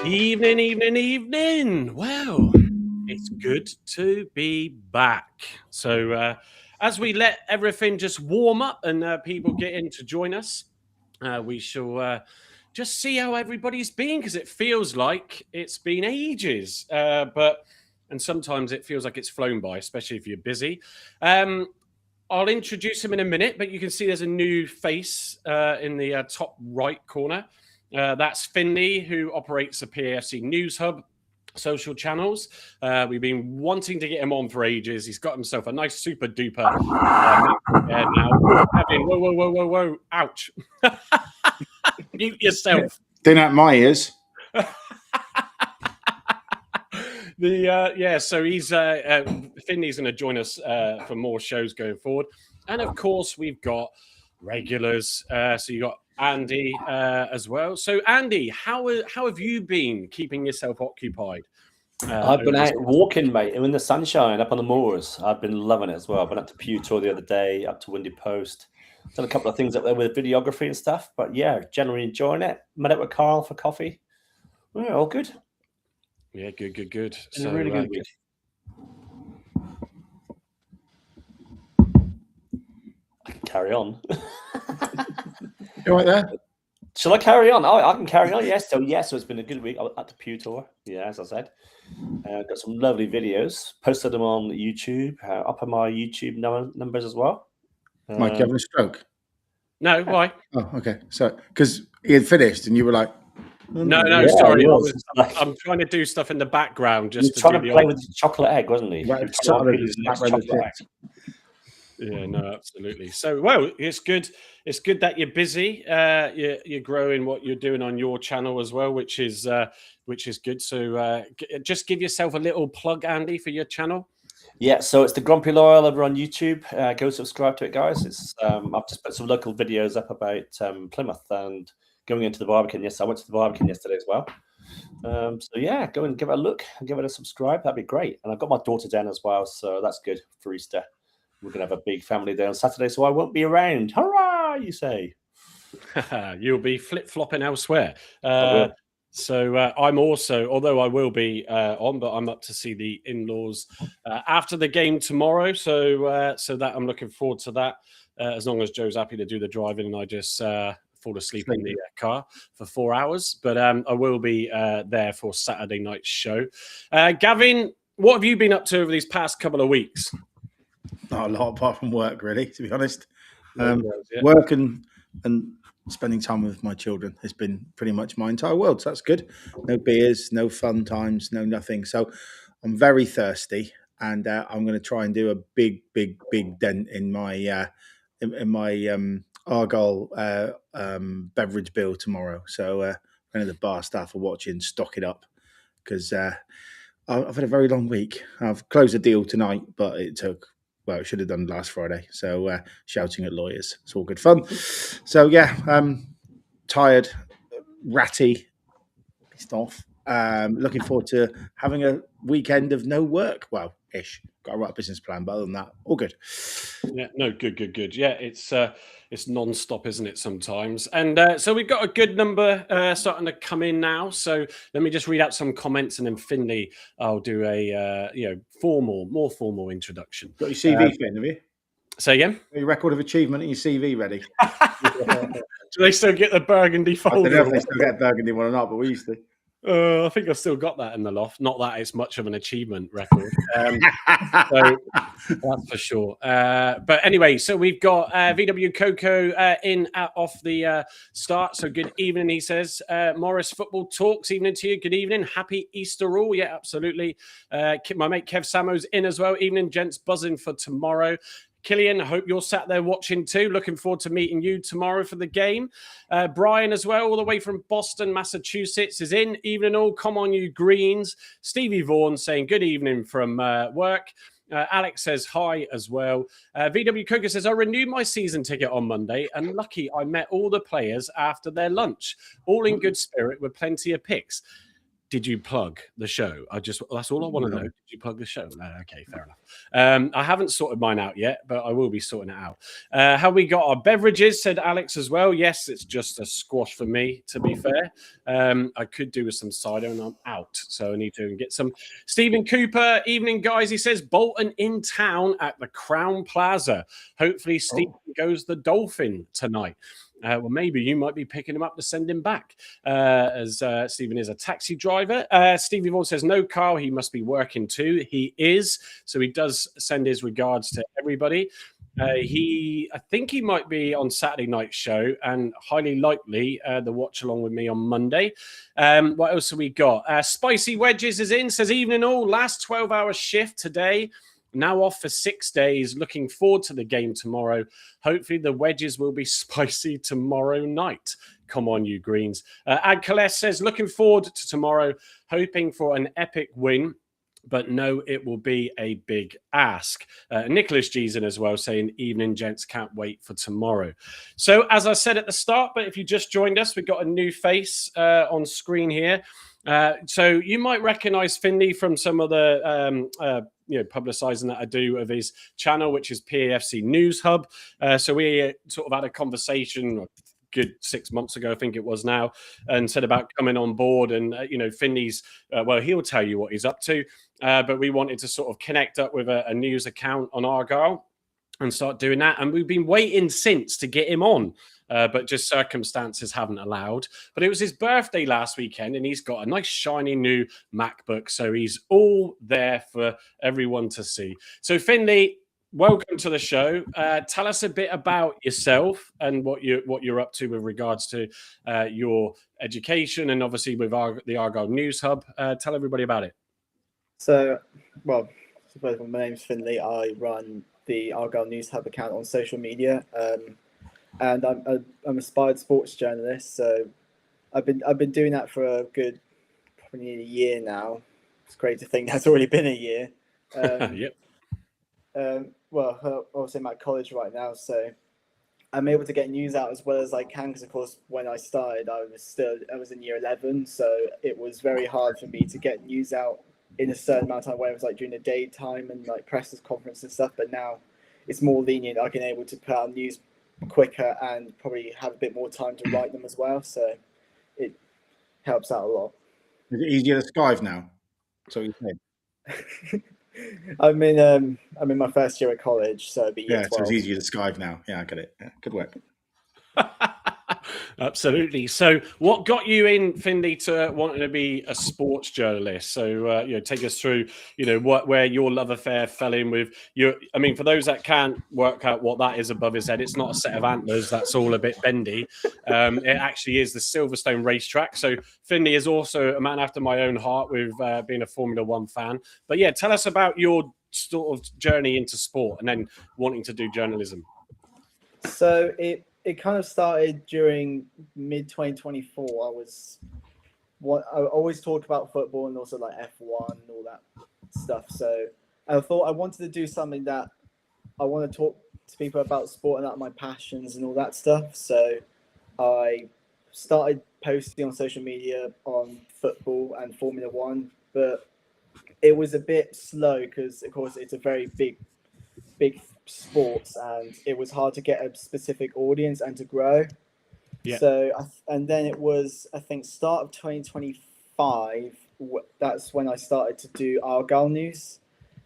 Evening, evening, evening. Well, it's good to be back. So, as we let everything just warm up and people get in to join us, we shall just see how everybody's been because it feels like it's been ages. And sometimes it feels like it's flown by, especially if you're busy. I'll introduce him in a minute, but you can see there's a new face in the top right corner. That's Finley, who operates the PAFC News Hub social channels. We've been wanting to get him on for ages. He's got himself a nice super duper now. Whoa. Ouch. Mute yourself. Didn't at my ears. So he's Finley's going to join us for more shows going forward. And of course, we've got regulars. So you got Andy as well. So Andy, how have you been keeping yourself occupied? I've been out walking, mate, in the sunshine up on the moors. I've been loving it as well. I've been up to Pewtor the other day, up to Windy Post. Done a couple of things up there with videography and stuff. But yeah, generally enjoying it. Met up with Carl for coffee. Yeah, all good. Yeah, good. So really good week. I can carry on. You right there? Shall I carry on? Oh, I can carry on. Yes. So it's been a good week. I was at the Pewtor. Yeah, as I said, got some lovely videos. Posted them on YouTube. Up on my YouTube numbers as well. Mike, you having a stroke? No, why? Oh, okay. So because he had finished and you were like, no, sorry. I'm trying to do stuff in the background. Just to trying to play with the chocolate egg, wasn't he? Yeah, no, absolutely. So, well, it's good. It's good that you're busy. You're growing what you're doing on your channel as well, which is good. So, just give yourself a little plug, Andy, for your channel. Yeah, so it's the Grumpy Loyal over on YouTube. Go subscribe to it, guys. It's I've just put some local videos up about Plymouth and going into the Barbican. Yes, I went to the Barbican yesterday as well. So yeah, go and give it a look and give it a subscribe. That'd be great. And I've got my daughter down as well, so that's good for Easter. We're going to have a big family day on Saturday, so I won't be around. Hurrah, you say. You'll be flip-flopping elsewhere. So I'm also, although I will be on, but I'm up to see the in-laws after the game tomorrow. So that I'm looking forward to that, as long as Joe's happy to do the driving and I just fall asleep in the car for 4 hours. But I will be there for Saturday night's show. Gavin, what have you been up to over these past couple of weeks? Not a lot apart from work, really, to be honest. Work and spending time with my children has been pretty much my entire world. So that's good. No beers, no fun times, no nothing. So I'm very thirsty, and I'm going to try and do a big dent in my Argyle beverage bill tomorrow. So one of the bar staff are watching, stock it up, because I've had a very long week. I've closed a deal tonight, but it took. Well, it should have done last Friday. So shouting at lawyers. It's all good fun. So, yeah, tired, ratty, pissed off. Looking forward to having a weekend of no work. Well, ish. Got to write a business plan, but other than that, all good. Yeah, no, good. Yeah, it's non-stop, isn't it, sometimes? And so we've got a good number starting to come in now. So let me just read out some comments, and then Finley, I'll do a more formal introduction. Got your CV, Finn, have you? Say again? Your record of achievement and your CV ready? Do they still get the burgundy folder? I don't know if they still get burgundy one or not, but we used to. I think I've still got that in the loft. Not that it's much of an achievement record. So that's for sure. But anyway, so we've got VW Coco in off the start. So good evening, he says. Morris Football Talks, evening to you. Good evening. Happy Easter all. Yeah, absolutely. My mate Kev Samo's in as well. Evening, gents. Buzzing for tomorrow. Killian, I hope you're sat there watching too. Looking forward to meeting you tomorrow for the game. Brian as well, all the way from Boston, Massachusetts, is in. Evening all. Come on, you greens. Stevie Vaughan saying good evening from work. Alex says hi as well. VW Coca says, I renewed my season ticket on Monday and lucky I met all the players after their lunch. All in good spirit with plenty of pics. did you plug the show? That's all I want to know. Did you plug the show? No, okay, fair enough. I haven't sorted mine out yet, but I will be sorting it out. How we got our beverages, said Alex as well. Yes, it's just a squash for me, to be fair. I could do with some cider and I'm out. So I need to get some. Stephen Cooper, evening, guys. He says Bolton in town at the Crown Plaza. Hopefully, Stephen goes the Dolphin tonight. Well, maybe you might be picking him up to send him back, as Stephen is a taxi driver. Stevie Vaughan says, no, Carl, he must be working too. He is. So he does send his regards to everybody. I think he might be on Saturday night show and highly likely the watch along with me on Monday. What else have we got? Spicy Wedges is in, says, evening all, last 12-hour shift today. Now off for 6 days. Looking forward to the game tomorrow. Hopefully the wedges will be spicy tomorrow night. Come on, you Greens. Ad says, looking forward to tomorrow. Hoping for an epic win. But no, it will be a big ask. Nicholas G's in as well, saying, evening, gents, can't wait for tomorrow. So as I said at the start, but if you just joined us, we've got a new face on screen here. So you might recognize Finley from some of the publicizing that I do of his channel, which is PAFC News Hub. So we sort of had a conversation a good 6 months ago, I think it was now, and said about coming on board. And Finley's well, he'll tell you what he's up to, but we wanted to sort of connect up with a news account on Argyle and start doing that. And we've been waiting since to get him on, but just circumstances haven't allowed. But it was his birthday last weekend, and he's got a nice shiny new MacBook. So he's all there for everyone to see. So Finley, welcome to the show. Tell us a bit about yourself and what you're up to with regards to your education, and obviously with the Argyle News Hub. Tell everybody about it. So, well, my name's Finley. I run the Argyle News Hub account on social media, and I'm a aspired sports journalist. So I've been doing that for a good probably a year now. It's great to think that's already been a year. Yep. Well, obviously I'm at college right now, so I'm able to get news out as well as I can. Because of course, when I started, I was in year 11, so it was very hard for me to get news out in a certain amount of time, where it was like during the daytime and like press conference and stuff. But now it's more lenient. I can able to put out news quicker and probably have a bit more time to write them as well. So it helps out a lot. Is it easier to skive now? So you said. I'm in my first year at college, so it'll be year 12. So it's easier to skive now. Yeah, I get it. Yeah, good work. Absolutely. So what got you in, Finley, to wanting to be a sports journalist? So take us through where your love affair fell in with your. I mean, for those that can't work out what that is above his head, it's not a set of antlers that's all a bit bendy. It actually is the Silverstone racetrack. So Finley is also a man after my own heart with being a Formula One fan. But yeah, tell us about your sort of journey into sport and then wanting to do journalism. So it kind of started during mid 2024. I always talk about football and also like F1 and all that stuff. So I thought I wanted to do something that I want to talk to people about sport and about my passions and all that stuff. So I started posting on social media on football and Formula One, but it was a bit slow because, of course, it's a very big sports, and it was hard to get a specific audience and to grow. Yeah. So and then it was, I think, start of 2025. That's when I started to do Argyle news,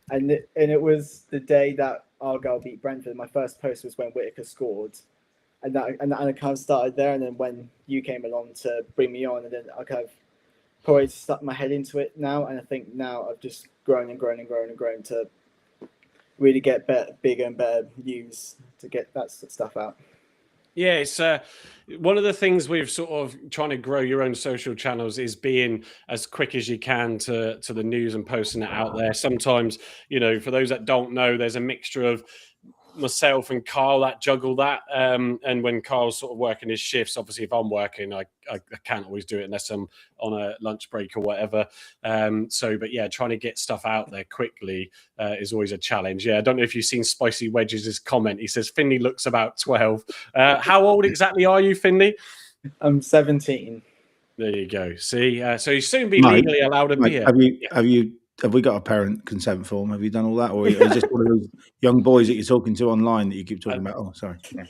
and it was the day that Argyle beat Brentford. My first post was when Whittaker scored, and I kind of started there. And then when you came along to bring me on, and then I kind of probably stuck my head into it now. And I think now I've just grown to really get bigger and better news to get that stuff out. Yeah, it's one of the things we've sort of trying to grow your own social channels is being as quick as you can to the news and posting it out there. Sometimes, for those that don't know, there's a mixture of myself and Carl that juggle that. And when Carl's sort of working his shifts, obviously if I'm working, I can't always do it unless I'm on a lunch break or whatever. But yeah, trying to get stuff out there quickly is always a challenge. Yeah, I don't know if you've seen Spicy Wedges' comment. He says, Finley looks about 12. How old exactly are you, Finley? I'm 17. There you go. See, so you soon be Mike, legally allowed a Mike, beer. have we got a parent consent form? Have you done all that, or are you just one of those young boys that you're talking to online that you keep talking about? Oh, sorry. Yeah.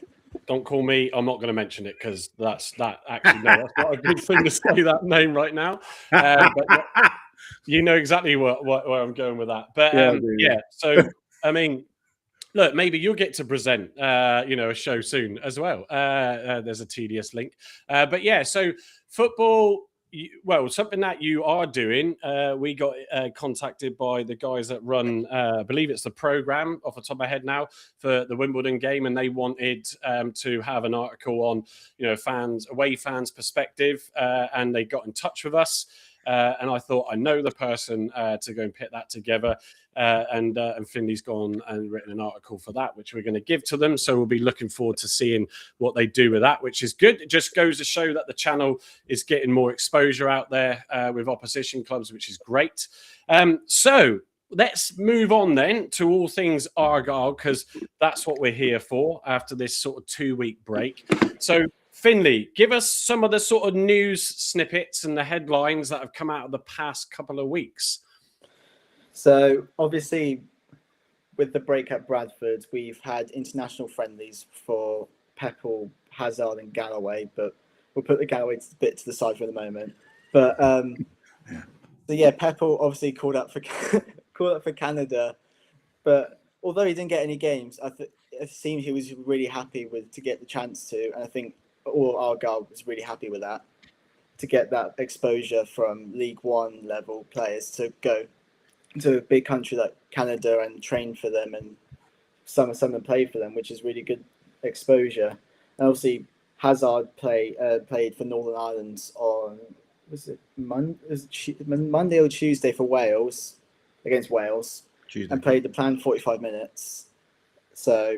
Don't call me. I'm not going to mention it because that's not a good thing to say that name right now. But you know exactly where I'm going with that. But Yeah, I do, yeah. so I mean, look, maybe you'll get to present, a show soon as well. There's a tedious link, but yeah. So football. Something that you are doing. We got contacted by the guys that run, I believe it's the program off the top of my head now for the Wimbledon game, and they wanted to have an article on, away fans' perspective, and they got in touch with us. And I thought, I know the person to go and put that together. And Finley's gone and written an article for that, which we're going to give to them. So we'll be looking forward to seeing what they do with that, which is good. It just goes to show that the channel is getting more exposure out there with opposition clubs, which is great. So let's move on then to all things Argyle, because that's what we're here for after this sort of 2-week break. So Finley, give us some of the sort of news snippets and the headlines that have come out of the past couple of weeks. So obviously, with the break at Bradford, we've had international friendlies for Peppel, Hazard, and Galloway, but we'll put the Galloway bit to the side for the moment. But Peppel obviously called up for Canada, but although he didn't get any games, it seemed he was really happy to get the chance to, and I think all Argyle was really happy with that, to get that exposure from League One level players to go to a big country like Canada and train for them, and some of them play for them, which is really good exposure. And obviously Hazard played for Northern Ireland on Monday or Tuesday for Wales, against Wales, Tuesday, and played the planned 45 minutes. So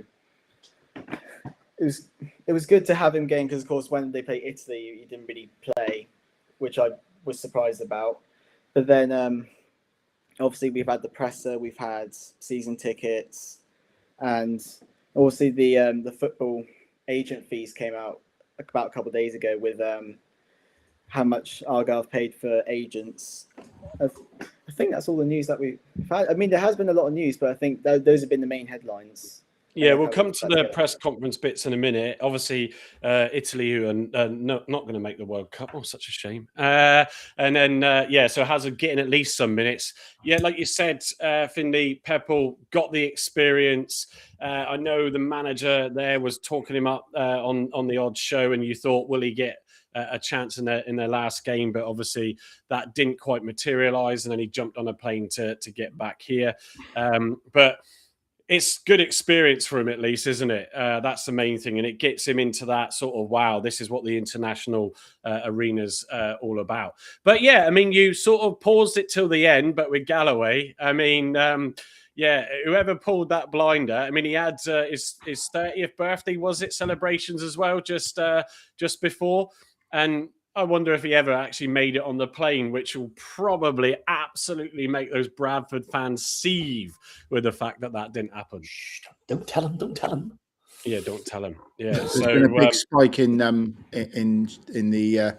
it was good to have him game, because of course when they played Italy he didn't really play, which I was surprised about. But then obviously we've had the presser, we've had season tickets, and obviously the football agent fees came out about a couple of days ago with how much Argyle paid for agents. I think that's all the news that we've had. I mean, there has been a lot of news, but I think those have been the main headlines. Yeah, we'll come to the press conference bits in a minute. Obviously, Italy, who are not going to make the World Cup. Oh, such a shame. And then, so Hazard getting at least some minutes. Yeah, like you said, Finley, Peppel got the experience. I know the manager there was talking him up on the odd show, and you thought, will he get a chance in their last game? But obviously that didn't quite materialise, and then he jumped on a plane to get back here. But it's good experience for him, at least, isn't it? That's the main thing. And it gets him into that sort of, wow, this is what the international arena's all about. But yeah, I mean, you sort of paused it till the end, but with Galloway, I mean, whoever pulled that blinder, I mean, he had his 30th birthday, was it, celebrations as well, just before. And I wonder if he ever actually made it on the plane, which will probably absolutely make those Bradford fans seethe with the fact that didn't happen. Shh, don't tell him. Yeah, don't tell him. Yeah, there's been a big spike in the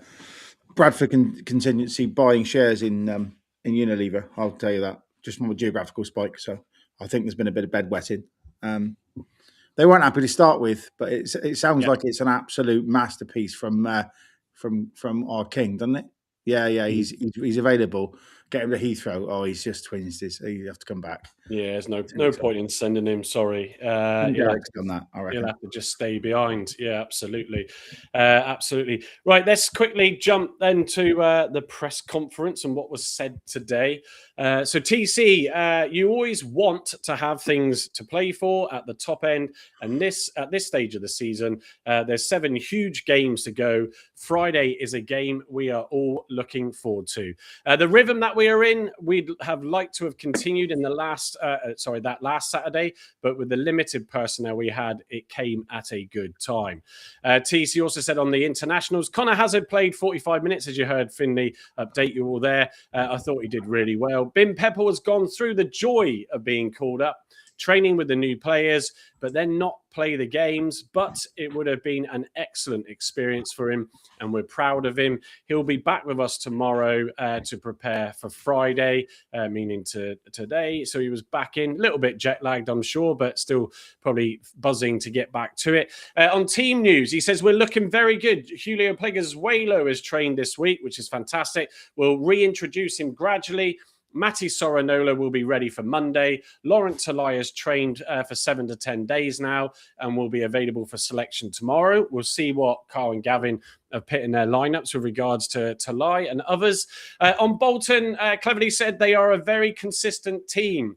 Bradford contingency buying shares in Unilever. I'll tell you that, just from a geographical spike. So I think there's been a bit of bedwetting. They weren't happy to start with, but it sounds like it's an absolute masterpiece from our king, doesn't it? Yeah. He's available. Get him to Heathrow. Oh, he's just twinsed. You have to come back. Yeah, there's no point in sending him. Sorry. Derek's done that, I reckon. He'll have to just stay behind. Yeah, absolutely. Absolutely. Right, let's quickly jump then to the press conference and what was said today. So TC, you always want to have things to play for at the top end. And at this stage of the season, there's 7 huge games to go. Friday is a game we are all looking forward to. The rhythm that we are in, we'd have liked to have continued in that last Saturday, but with the limited personnel we had, it came at a good time. TC also said on the internationals, Connor Hazard played 45 minutes, as you heard Finley update you all there. I thought he did really well. Ben Peppel has gone through the joy of being called up. training with the new players, but then not play the games. But it would have been an excellent experience for him, and we're proud of him. He'll be back with us tomorrow to prepare for Friday, meaning today. So he was back in, a little bit jet lagged, I'm sure, but still probably buzzing to get back to it. On team news, he says, we're looking very good. Julio Plegazuelo has trained this week, which is fantastic. We'll reintroduce him gradually. Matti Soranola will be ready for Monday. Laurent Talai has trained for 7 to 10 days now and will be available for selection tomorrow. We'll see what Carl and Gavin have put in their lineups with regards to Talai and others. On Bolton, cleverly said they are a very consistent team.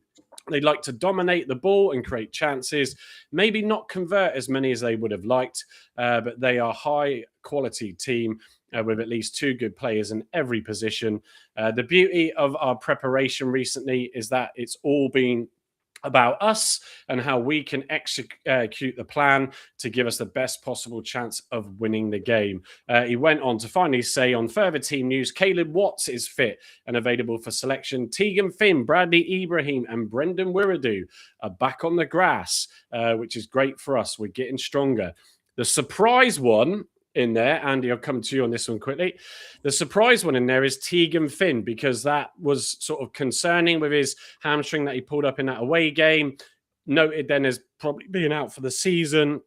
They like to dominate the ball and create chances, maybe not convert as many as they would have liked, but they are a high-quality team with at least 2 good players in every position. The beauty of our preparation recently is that it's all been about us and how we can execute the plan to give us the best possible chance of winning the game. He went on to finally say, on further team news, Caleb Watts is fit and available for selection. Tegan Finn, Bradley Ibrahim and Brendan Wiradu are back on the grass, which is great for us. We're getting stronger. The surprise one in there, Andy, I'll come to you on this one quickly. The surprise one in there is Tegan Finn, because that was sort of concerning with his hamstring that he pulled up in that away game. Noted then as probably being out for the season.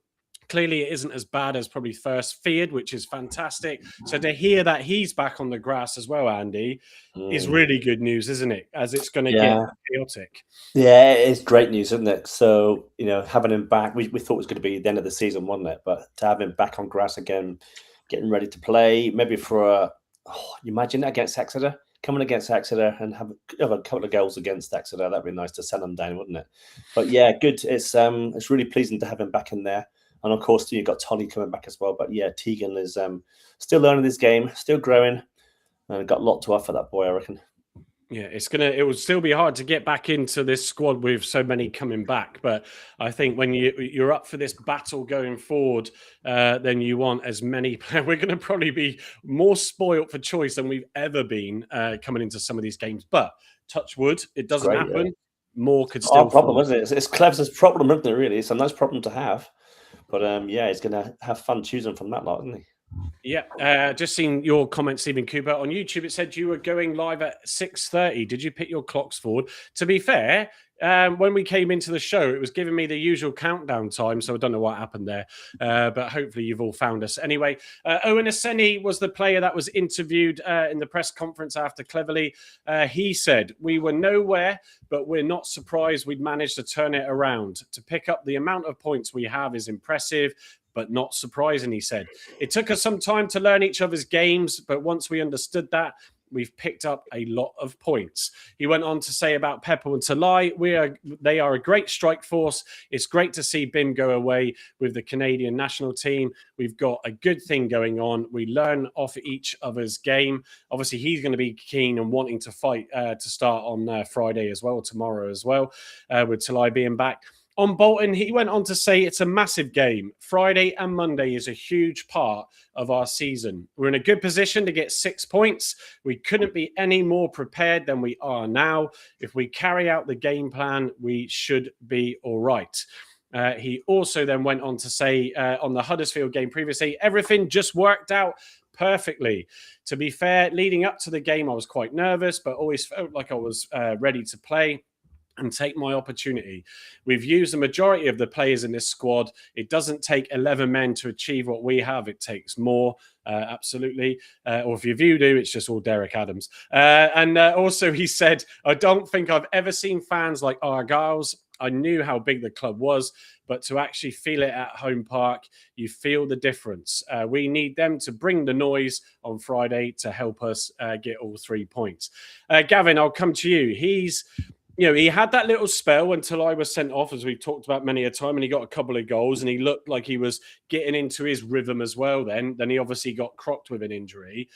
Clearly, it isn't as bad as probably first feared, which is fantastic. So to hear that he's back on the grass as well, Andy, is really good news, isn't it? As it's going to get chaotic. Yeah, it's great news, isn't it? So, having him back, we thought it was going to be the end of the season, wasn't it? But to have him back on grass again, getting ready to play, maybe for you imagine that against Exeter, coming against Exeter and have a couple of goals against Exeter. That'd be nice to send them down, wouldn't it? But yeah, good. It's really pleasing to have him back in there. And of course, you've got Tolly coming back as well. But yeah, Tegan is still learning this game, still growing, and got a lot to offer, that boy, I reckon. Yeah, it will still be hard to get back into this squad with so many coming back. But I think when you're up for this battle going forward, then you want as many players. We're going to probably be more spoilt for choice than we've ever been coming into some of these games. But touch wood, it doesn't happen. Yeah. More could still. Our problem, isn't it? It's Clev's problem, isn't it? Really, it's a nice problem to have. But yeah, he's going to have fun choosing from that lot, isn't he? Yeah, just seen your comment, Stephen Cooper. On YouTube, it said you were going live at 6:30. Did you put your clocks forward? To be fair, when we came into the show, it was giving me the usual countdown time, so I don't know what happened there. But hopefully you've all found us. Anyway, Owen Aseni was the player that was interviewed in the press conference after Cleverly. He said, we were nowhere, but we're not surprised we'd managed to turn it around. To pick up the amount of points we have is impressive, but not surprising, he said. It took us some time to learn each other's games, but once we understood that, we've picked up a lot of points. He went on to say about Pepper and Talai, they are a great strike force. It's great to see Bim go away with the Canadian national team. We've got a good thing going on. We learn off each other's game. Obviously, he's going to be keen and wanting to fight to start on Friday as well, tomorrow as well, with Talai being back. On Bolton, he went on to say it's a massive game. Friday and Monday is a huge part of our season. We're in a good position to get 6 points. We couldn't be any more prepared than we are now. If we carry out the game plan, we should be all right. He also then went on to say on the Huddersfield game previously, everything just worked out perfectly. To be fair, leading up to the game, I was quite nervous, but always felt like I was ready to play and take my opportunity. We've used the majority of the players in this squad. It doesn't take 11 men to achieve what we have. It takes more, absolutely. Or if you do, it's just all Derek Adams. And also he said, I don't think I've ever seen fans like Argyle's. I knew how big the club was, but to actually feel it at home park, you feel the difference. We need them to bring the noise on Friday to help us get all 3 points. Gavin, I'll come to you. He had that little spell until I was sent off, as we've talked about many a time, and he got a couple of goals, and he looked like he was getting into his rhythm as well then. Then he obviously got crocked with an injury.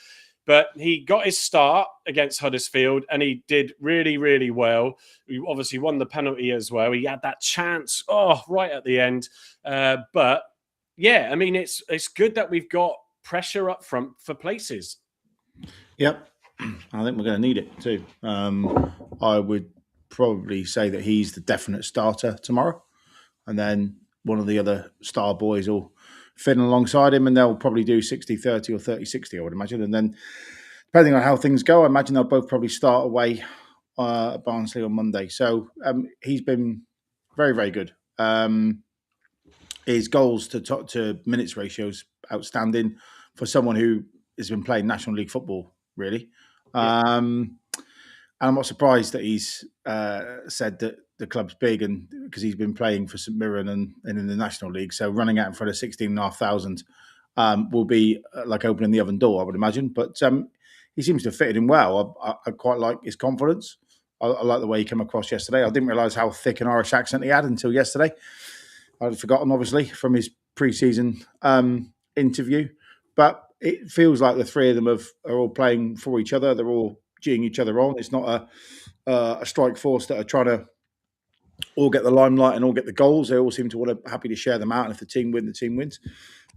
But he got his start against Huddersfield, and he did really, really well. He obviously won the penalty as well. He had that chance, right at the end. But, yeah, I mean, it's good that we've got pressure up front for places. Yep. I think we're going to need it too. I would probably say that he's the definite starter tomorrow. And then one of the other star boys will fit in alongside him, and they'll probably do 60-30 or 30-60, I would imagine. And then, depending on how things go, I imagine they'll both probably start away at Barnsley on Monday. So he's been very, very good. His goals to minutes ratios outstanding for someone who has been playing National League football, really. Yeah. And I'm not surprised that he's said that the club's big, and because he's been playing for St Mirren and in the National League. So running out in front of 16,500 will be like opening the oven door, I would imagine. But he seems to have fitted in well. I quite like his confidence. I like the way he came across yesterday. I didn't realise how thick an Irish accent he had until yesterday. I'd forgotten, obviously, from his pre-season interview. But it feels like the three of them are all playing for each other. They're all geeing each other on. It's not a strike force that are trying to all get the limelight and all get the goals. They all seem to want to happy to share them out. And if the team win, the team wins.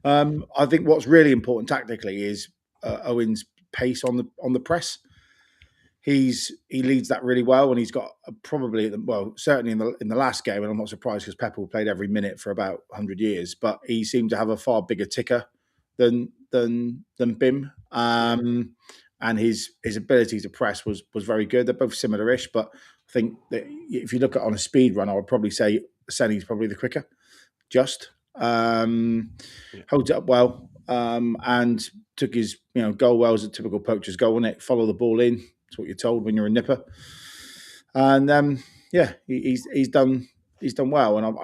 I think what's really important tactically is Owen's pace on the press. He leads that really well, and he's got probably certainly in the last game, and I'm not surprised because Pepple played every minute for about 100 years, but he seemed to have a far bigger ticker than Bim, and his ability to press was very good. They're both similar-ish, but I think that if you look at on a speed run, I would probably say Senny's probably the quicker. Just holds it up well, and took his goal well as a typical poacher's goal, wasn't it? Follow the ball in. That's what you're told when you're a nipper. And he's done well. And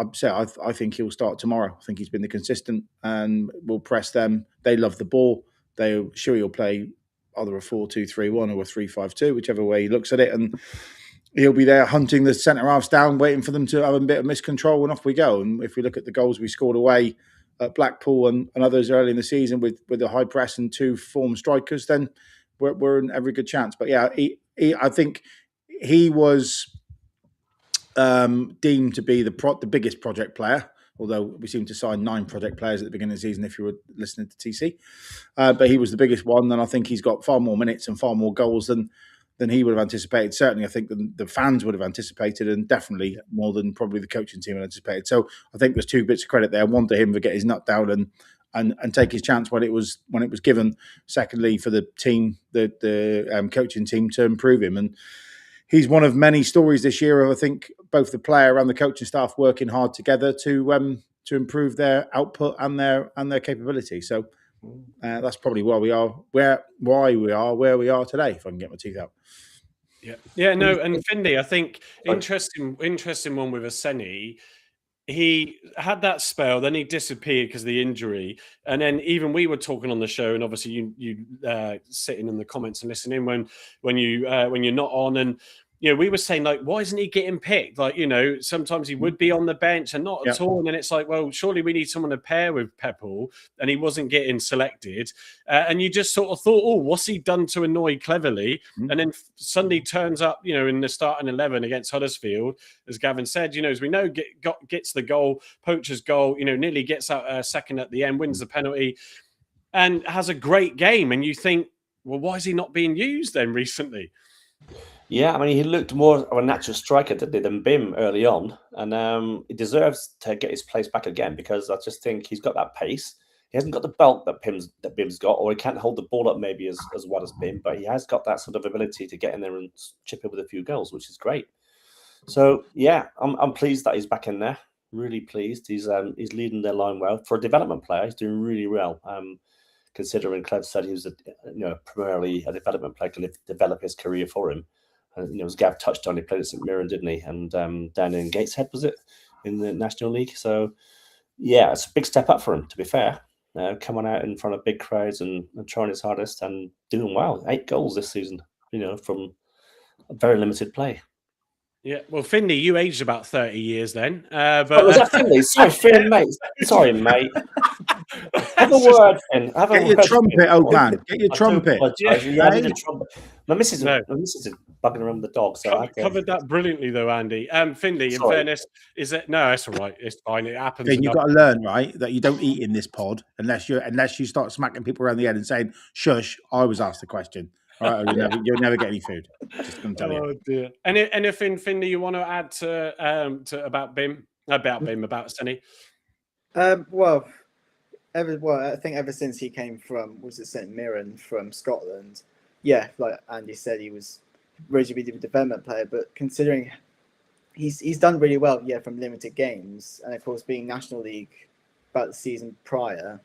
I think he'll start tomorrow. I think he's been the consistent and will press them. They love the ball. He'll play either a 4-2-3-1 or a 3-5-2, whichever way he looks at it. And he'll be there hunting the centre halves down, waiting for them to have a bit of miscontrol, and off we go. And if we look at the goals we scored away at Blackpool and others early in the season with the high press and two form strikers, then we're in every good chance. But yeah, I think he was deemed to be the biggest project player, although we seem to sign 9 project players at the beginning of the season if you were listening to TC. But he was the biggest one, and I think he's got far more minutes and far more goals than he would have anticipated. Certainly, I think the fans would have anticipated, and definitely more than probably the coaching team had anticipated. So I think there's 2 bits of credit there. One to him for get his nut down and take his chance when it was given. Secondly, for the team, the coaching team to improve him. And he's one of many stories this year of, I think, both the player and the coaching staff working hard together to improve their output and their capability. So that's probably why we are where we are today, if I can get my teeth out. Yeah, no, and Finley, I think interesting one with Aseni. He had that spell, then he disappeared because of the injury, and then even we were talking on the show, and obviously you sitting in the comments and listening when you're not on, and we were saying, like, why isn't he getting picked? Like, sometimes he would be on the bench and not at all. And then it's like, well, surely we need someone to pair with Pepple, and he wasn't getting selected. And you just sort of thought, oh, what's he done to annoy Cleverly? Mm-hmm. And then Sunday turns up, in the starting 11 against Huddersfield, as Gavin said, as we know, gets the goal, poacher's goal, nearly gets out second at the end, wins the penalty, and has a great game. And you think, well, why is he not being used then recently? Yeah, I mean, he looked more of a natural striker than Bim early on, and he deserves to get his place back again, because I just think he's got that pace. He hasn't got the belt that Bim's got, or he can't hold the ball up maybe as well as Bim, but he has got that sort of ability to get in there and chip in with a few goals, which is great. So yeah, I'm pleased that he's back in there. Really pleased. He's leading their line well for a development player. He's doing really well. Considering Clev said he was primarily a development player, can develop his career for him. As Gav touched on, he played at St Mirren, didn't he? And down in Gateshead, was it, in the National League? So, yeah, it's a big step up for him, to be fair. Coming out in front of big crowds and trying his hardest and doing well. 8 goals this season, from very limited play. Yeah, well, Finley, you aged about 30 years then. But was that Finley? Sorry, Finn, mate. Sorry, mate. Have a word, Finn. Get your trumpet, old man. Get your trumpet. I need a trumpet. My missus is bugging around with the dog. So covered that brilliantly, though, Andy. Finley, in fairness, is it? No, it's all right. It's fine. It happens. Finn, you've got to learn, right, that you don't eat in this pod unless you start smacking people around the head and saying, "Shush, I was asked the question." All right, you'll never get any food. Just gonna tell you. Oh dear. Anything, Finley, you want to add to about Bim? About Sunny? Well, I think ever since he came from, was it St Mirren from Scotland? Yeah, like Andy said, he was originally a development player, but considering he's done really well, yeah, from limited games, and of course being National League about the season prior,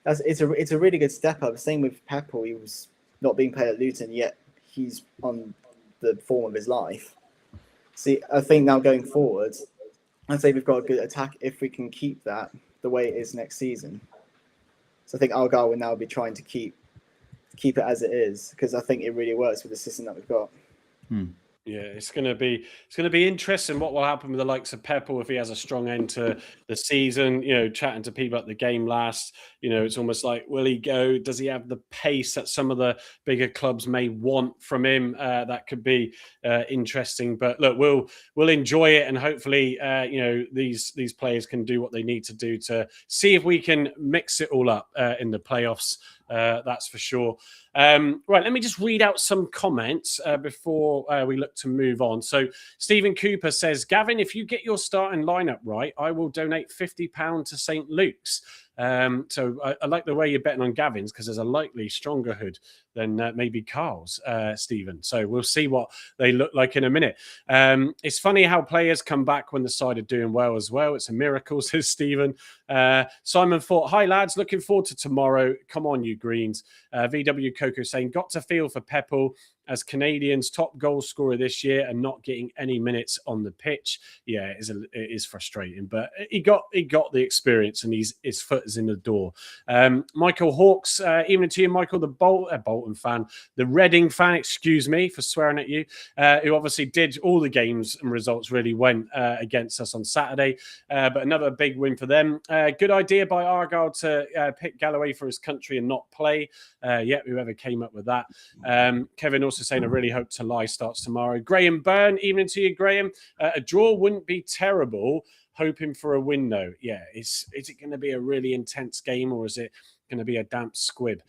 it's a really good step up. Same with Peppel, he was not being played at Luton, yet he's on the form of his life. See, I think now going forward, I'd say we've got a good attack if we can keep that the way it is next season. So I think Argyle will now be trying to keep it as it is, because I think it really works with the system that we've got. Yeah, it's going to be interesting what will happen with the likes of Peppel if he has a strong end to the season. You know, chatting to people at the game last, you know, it's almost like, will he go? Does he have the pace that some of the bigger clubs may want from him? That could be interesting. But look, we'll enjoy it, and hopefully, you know, these players can do what they need to do to see if we can mix it all up in the playoffs. That's for sure. Right, let me just read out some comments before we look to move on. So Stephen Cooper says, Gavin, if you get your starting lineup right, I will donate £50 to St. Luke's. So I like the way you're betting on Gavin's, because there's a likely stronger hood than maybe Carl's, Stephen. So we'll see what they look like in a minute. It's funny how players come back when the side are doing well as well. It's a miracle, says Stephen. Simon Fort, hi lads, looking forward to tomorrow. Come on, you Greens. VW Coco saying, got to feel for Peppel as Canadians' top goal scorer this year and not getting any minutes on the pitch. Yeah, it is frustrating, but he got the experience, and his foot is in the door. Michael Hawkes, evening to you, Michael, the Bolton fan, the Reading fan, excuse me for swearing at you, who obviously did all the games and results really went against us on Saturday, but another big win for them. Good idea by Argyle to pick Galloway for his country and not play. Yeah, whoever came up with that. Kevin also saying, I really hope Talai starts tomorrow. Graham Byrne, evening to you, Graham. A draw wouldn't be terrible. Hoping for a win, though. Yeah, is it going to be a really intense game, or is it going to be a damp squib?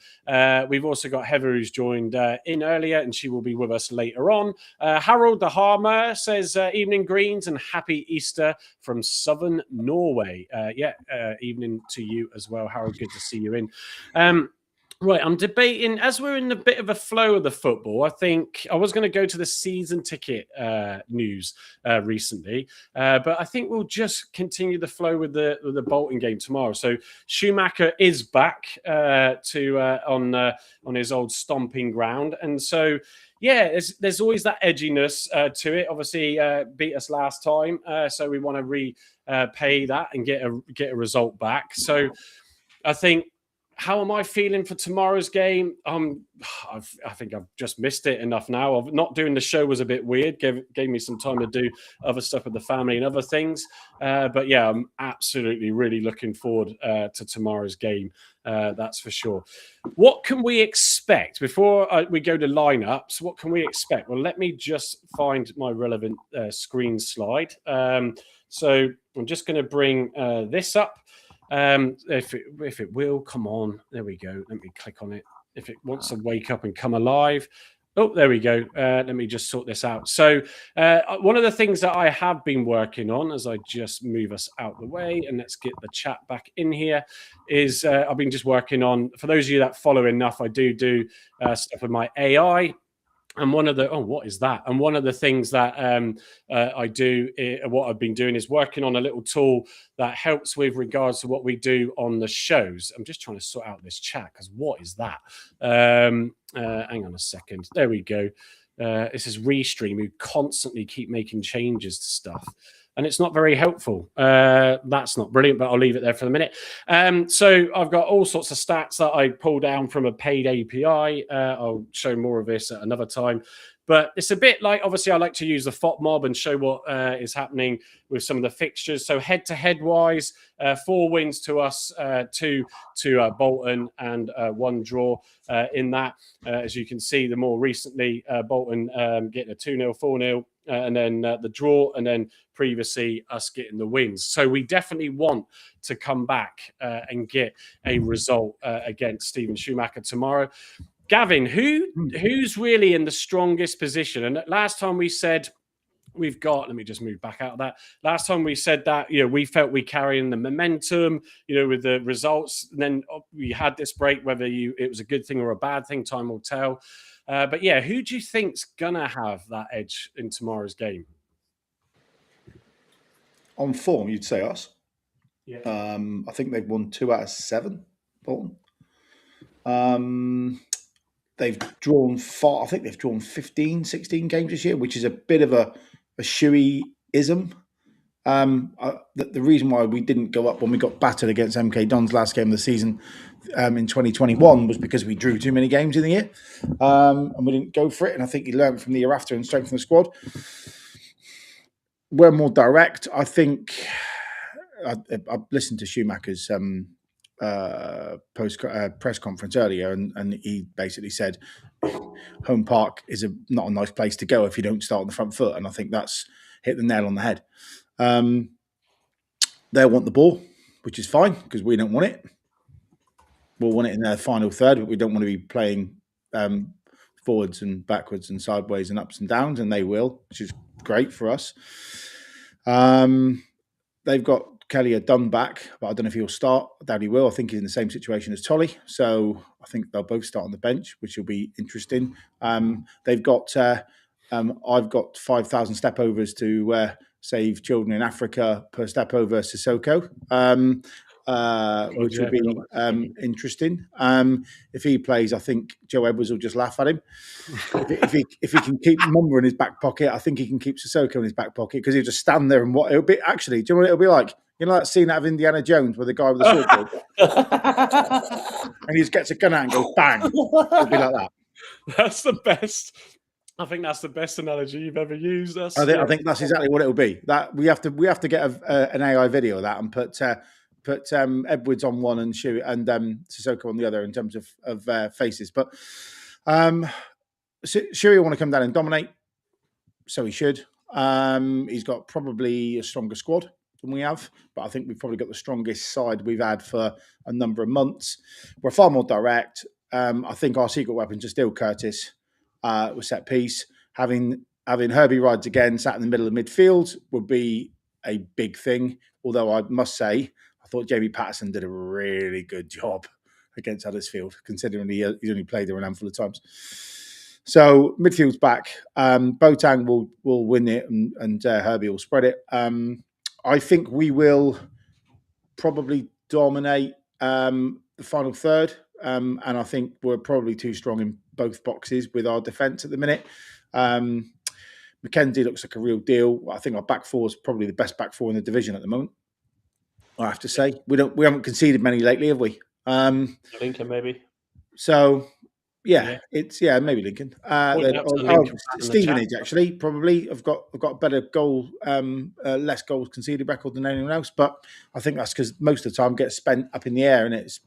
We've also got Heather, who's joined in earlier, and she will be with us later on. Harold the Harmer says, evening Greens and happy Easter from southern Norway. Evening to you as well, Harold. Good to see you in. Right, I'm debating, as we're in a bit of a flow of the football, I think I was going to go to the season ticket news recently, but I think we'll just continue the flow with the Bolton game tomorrow. So Schumacher is back on his old stomping ground, and so yeah, there's always that edginess to it. Obviously, beat us last time, so we want to repay that and get a result back. So I think. How am I feeling for tomorrow's game? I think I've just missed it enough now. Not doing the show was a bit weird. Gave me some time to do other stuff with the family and other things. But yeah, I'm absolutely really looking forward to tomorrow's game. That's for sure. What can we expect before we go to lineups? What can we expect? Well, let me just find my relevant screen slide. So I'm just going to bring this up. If it will come on, there we go. Let me click on it. If it wants to wake up and come alive. Oh, there we go. Let me just sort this out. So one of the things that I have been working on, as I just move us out the way, and let's get the chat back in here, is I've been just working on, for those of you that follow enough, I do stuff with my AI. And one of the what is that? And one of the things that I do, what I've been doing, is working on a little tool that helps with regards to what we do on the shows. I'm just trying to sort out this chat, because what is that? Hang on a second. There we go. This is Restream, who constantly keep making changes to stuff. And it's not very helpful. That's not brilliant, but I'll leave it there for the minute. So I've got all sorts of stats that I pull down from a paid API. I'll show more of this at another time. But it's a bit like, obviously, I like to use the FOTMob and show what is happening with some of the fixtures. So head-to-head wise, 4 wins to us, 2 to Bolton, and 1 draw in that. As you can see, the more recently, Bolton getting a 2-0, 4-0, and then the draw, and then previously us getting the wins. So we definitely want to come back and get a result against Steven Schumacher tomorrow. Gavin, who's really in the strongest position? And last time we said we've got, let me just move back out of that. Last time we said that, we felt we carrying the momentum, with the results. And then we had this break, whether it was a good thing or a bad thing, time will tell. But yeah, who do you think's gonna have that edge in tomorrow's game? On form, you'd say us. Yeah. I think they've won 2 out of 7. Bolton. They've drawn 4. I think they've drawn 15, 16 games this year, which is a bit of a Shuey-ism. The reason why we didn't go up when we got battered against MK Dons last game of the season in 2021 was because we drew too many games in the year, and we didn't go for it. And I think he learned from the year after and strengthened the squad. We're more direct. I think I listened to Schumacher's press conference earlier, and he basically said home park is not a nice place to go if you don't start on the front foot, and I think that's hit the nail on the head. They want the ball, which is fine because we don't want it. We'll want it in their final third, but we don't want to be playing forwards and backwards and sideways and ups and downs, and they will, which is great for us. They've got Kelly Dunn back, but I don't know if he'll start. I doubt he will. I think he's in the same situation as Tolly, so I think they'll both start on the bench, which will be interesting. They've got I've got 5,000 step overs to save children in Africa per step over Sissoko, which will be interesting. If he plays, I think Joe Edwards will just laugh at him. if he can keep Mumba in his back pocket, I think he can keep Sissoko in his back pocket because he'll just stand there and what it'll be. Actually, do you know what it'll be like? That scene out of Indiana Jones where the guy with the sword and he just gets a gun out and goes bang. It'll be like that. That's the best. I think that's the best analogy you've ever used. I think that's exactly what it'll be. That we have to get an AI video of that and put Edwards on one and Sissoko on the other in terms of faces. But Shuey will want to come down and dominate, so he should. He's got probably a stronger squad than we have, but I think we've probably got the strongest side we've had for a number of months. We're far more direct. I think our secret weapons are still Curtis with set piece. Having Herbie rides again sat in the middle of midfield would be a big thing. Although I must say, I thought Jamie Patterson did a really good job against Huddersfield, considering he only played there a handful of times. So midfield's back. Boateng will win it, and Herbie will spread it. I think we will probably dominate the final third, and I think we're probably too strong in both boxes with our defence at the minute. McKenzie looks like a real deal. I think our back four is probably the best back four in the division at the moment. I have to say we haven't conceded many lately, have we? Lincoln maybe. So it's maybe Lincoln. Stevenage actually probably have got a better goal, less goals conceded record than anyone else. But I think that's because most of the time gets spent up in the air, and it's.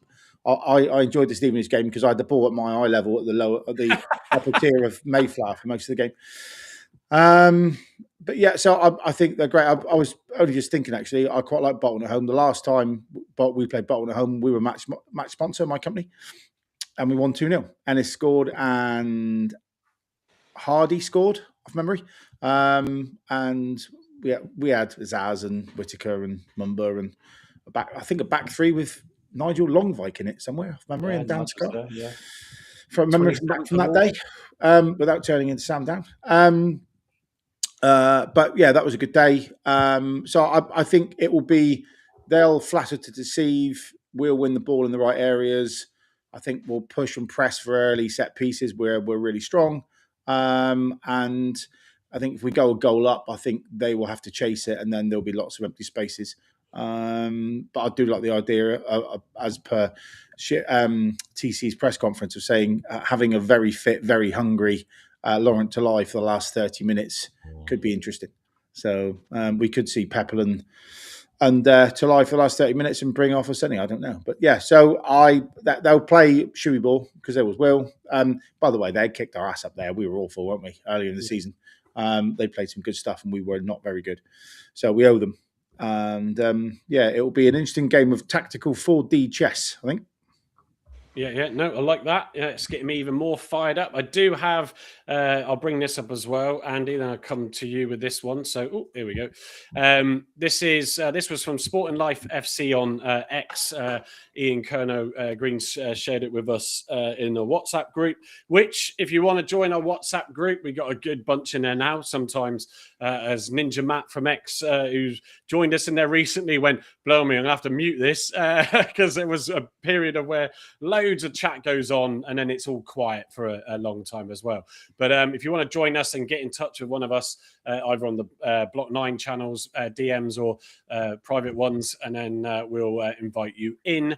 I enjoyed the Stevenage game because I had the ball at my eye level at the upper tier of Mayflower for most of the game. But yeah, so I think they're great. I was only just thinking actually, I quite like Bolton at home. The last time we played Bolton at home, we were match sponsor, my company, and we won 2-0. Ennis scored and Hardy scored off memory, and we had Zaz and Whittaker and Mumba and a back three with Nigel Longvike in it somewhere off memory and Dan Scott. From memory from that day, without turning into Sam Down. But yeah, that was a good day. So I think it will be, they'll flatter to deceive. We'll win the ball in the right areas. I think we'll push and press for early set pieces where we're really strong. And I think if we go a goal up, I think they will have to chase it, and then there'll be lots of empty spaces. But I do like the idea, as per TC's press conference, of saying having a very fit, very hungry Laurent Talai for the last 30 minutes could be interesting. So we could see Peppel and Talai for the last 30 minutes and bring off a Senny. I don't know. But yeah, so they'll play Shuey ball because they always will. By the way, they kicked our ass up there. We were awful, weren't we, earlier in the season? They played some good stuff and we were not very good. So we owe them. And it will be an interesting game of tactical 4D chess, I think. Yeah. No, I like that. Yeah, it's getting me even more fired up. I do have, I'll bring this up as well, Andy, then I'll come to you with this one. So, here we go. This was from Sport and Life FC on X. Ian Kerno Green shared it with us in the WhatsApp group, which if you want to join our WhatsApp group, we got a good bunch in there now. Sometimes as Ninja Matt from X, who's joined us in there recently, went, blow me, I'm going to have to mute this because there was a period of where loads of chat goes on and then it's all quiet for a long time as well. But if you want to join us and get in touch with one of us, either on the Block 9 channels, DMs or private ones, and then we'll invite you in.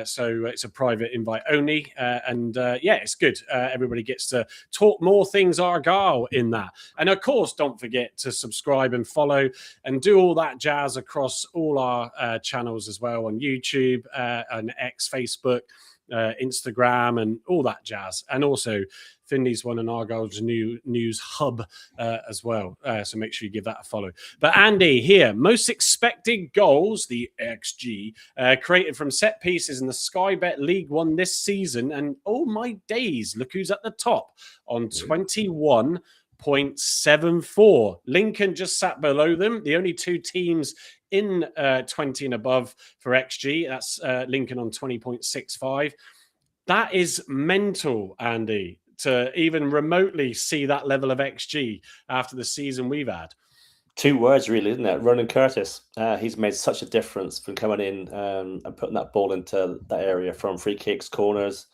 So it's a private invite only. Yeah, it's good. Everybody gets to talk more things Argyle in that. And of course, don't forget to subscribe and follow and do all that jazz across all our channels as well on YouTube and X, Facebook, Instagram, and all that jazz. And also Finley's one and Argyle's new news hub as well. So make sure you give that a follow. But Andy here, most expected goals, the XG, created from set pieces in the Sky Bet League One this season. And oh my days, look who's at the top on 21.74. Lincoln just sat below them. The only two teams in 20 and above for XG. That's Lincoln on 20.65. That is mental, Andy, to even remotely see that level of XG after the season we've had. 2 words, really, isn't it? Ronan Curtis. He's made such a difference from coming in and putting that ball into that area from free kicks, corners.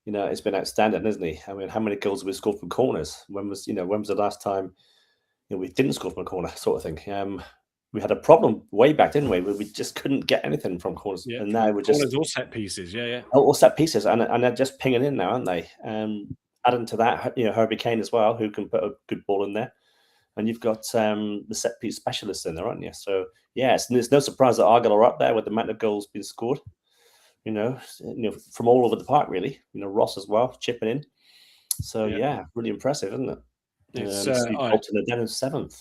You know, it's been outstanding, isn't he? I mean, how many goals have we scored from corners? When was the last time we didn't score from a corner, sort of thing? We had a problem way back, didn't we? We just couldn't get anything from corners, and now we're just corners or set pieces, all set pieces, and they're just pinging in now, aren't they? Adding to that, Herbie Kane as well, who can put a good ball in there, and you've got the set piece specialists in there, aren't you? So yeah, it's no surprise that Argyle are up there with the amount of goals being scored. From all over the park, really. Ross as well chipping in. So yeah, really impressive, isn't it? It's Bolton are down in 7th.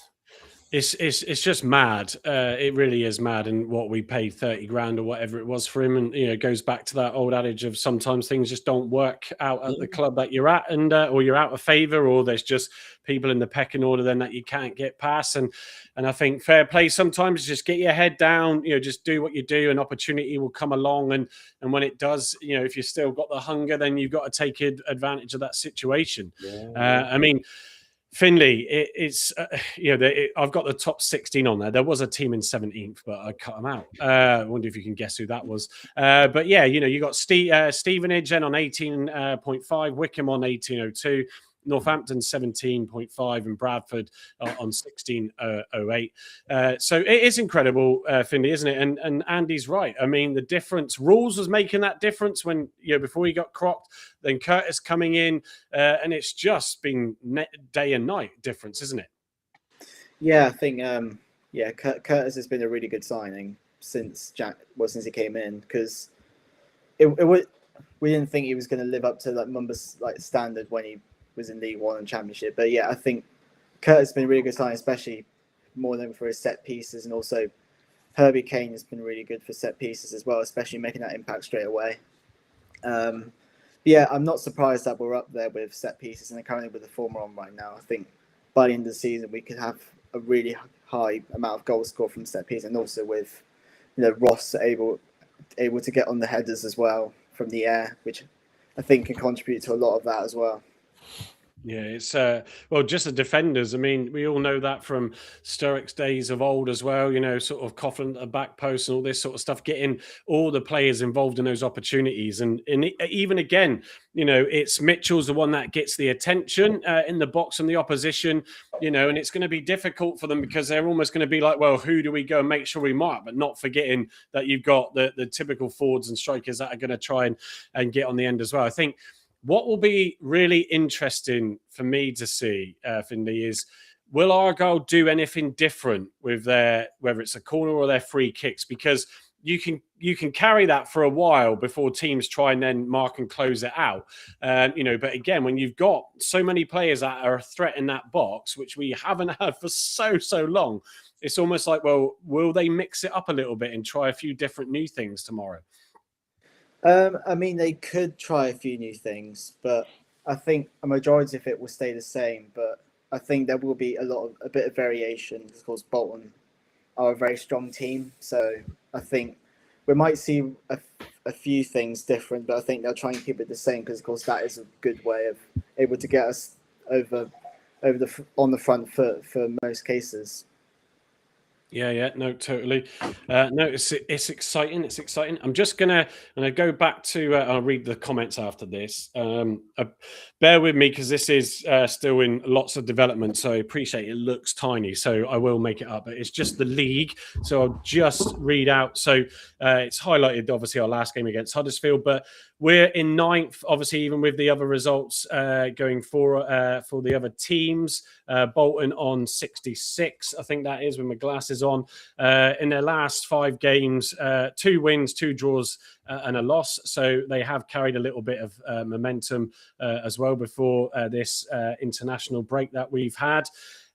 It's just mad. It really is mad. And what we paid 30 grand or whatever it was for him, and it goes back to that old adage of sometimes things just don't work out at the club that you're at, and or you're out of favour, or there's just people in the pecking order then that you can't get past. And I think fair play sometimes, just get your head down, just do what you do, and opportunity will come along. And when it does, if you've still got the hunger, then you've got to take advantage of that situation. I mean, Finley, it's I've got the top 16 on there. There was a team in 17th, but I cut them out. I wonder if you can guess who that was. But yeah, you got Stevenage then on 18.5, Wickham on 18.02, Northampton 17.5, and Bradford on 16.08. So it is incredible, Finley, isn't it? And Andy's right. I mean, the difference, Rules was making that difference when, before he got crocked, then Curtis coming in, and it's just been day and night difference, isn't it? Yeah, I think, Curtis has been a really good signing since he came in, because we didn't think he was going to live up to like Mumba's standard when he was in League One and Championship. But yeah, I think Curtis has been a really good signing, especially more than for his set pieces, and also Herbie Kane has been really good for set pieces as well, especially making that impact straight away. Yeah, I'm not surprised that we're up there with set pieces, and currently with the form we're on right now. I think by the end of the season we could have a really high amount of goals scored from set piece, and also with Ross able to get on the headers as well from the air, which I think can contribute to a lot of that as well. Yeah, it's just the defenders. I mean, we all know that from Sturrock's days of old as well, sort of Coughlin at the back post and all this sort of stuff, getting all the players involved in those opportunities. And even again, it's Mitchell's the one that gets the attention in the box from the opposition, and it's going to be difficult for them because they're almost going to be like, well, who do we go and make sure we mark? But not forgetting that you've got the typical forwards and strikers that are going to try and get on the end as well. I think what will be really interesting for me to see, Finley, is will Argyle do anything different with their, whether it's a corner or their free kicks? Because you can carry that for a while before teams try and then mark and close it out. But again, when you've got so many players that are a threat in that box, which we haven't had for so long, it's almost like, well, will they mix it up a little bit and try a few different new things tomorrow? I mean, they could try a few new things, but I think a majority of it will stay the same. But I think there will be a bit of variation because, of course, Bolton are a very strong team. So I think we might see a few things different, but I think they'll try and keep it the same because, of course, that is a good way of able to get us over on the front foot for most cases. Yeah, no, totally. No, it's exciting. It's exciting. I'm just gonna go back to. I'll read the comments after this. Bear with me because this is still in lots of development. So I appreciate it looks tiny. So I will make it up. But it's just the league. So I'll just read out. So it's highlighted obviously our last game against Huddersfield, but we're in ninth. Obviously, even with the other results going for the other teams. Bolton on 66, I think that is with my glasses on. In their last 5 games, 2 wins, 2 draws, and a loss. So they have carried a little bit of momentum as well before this international break that we've had.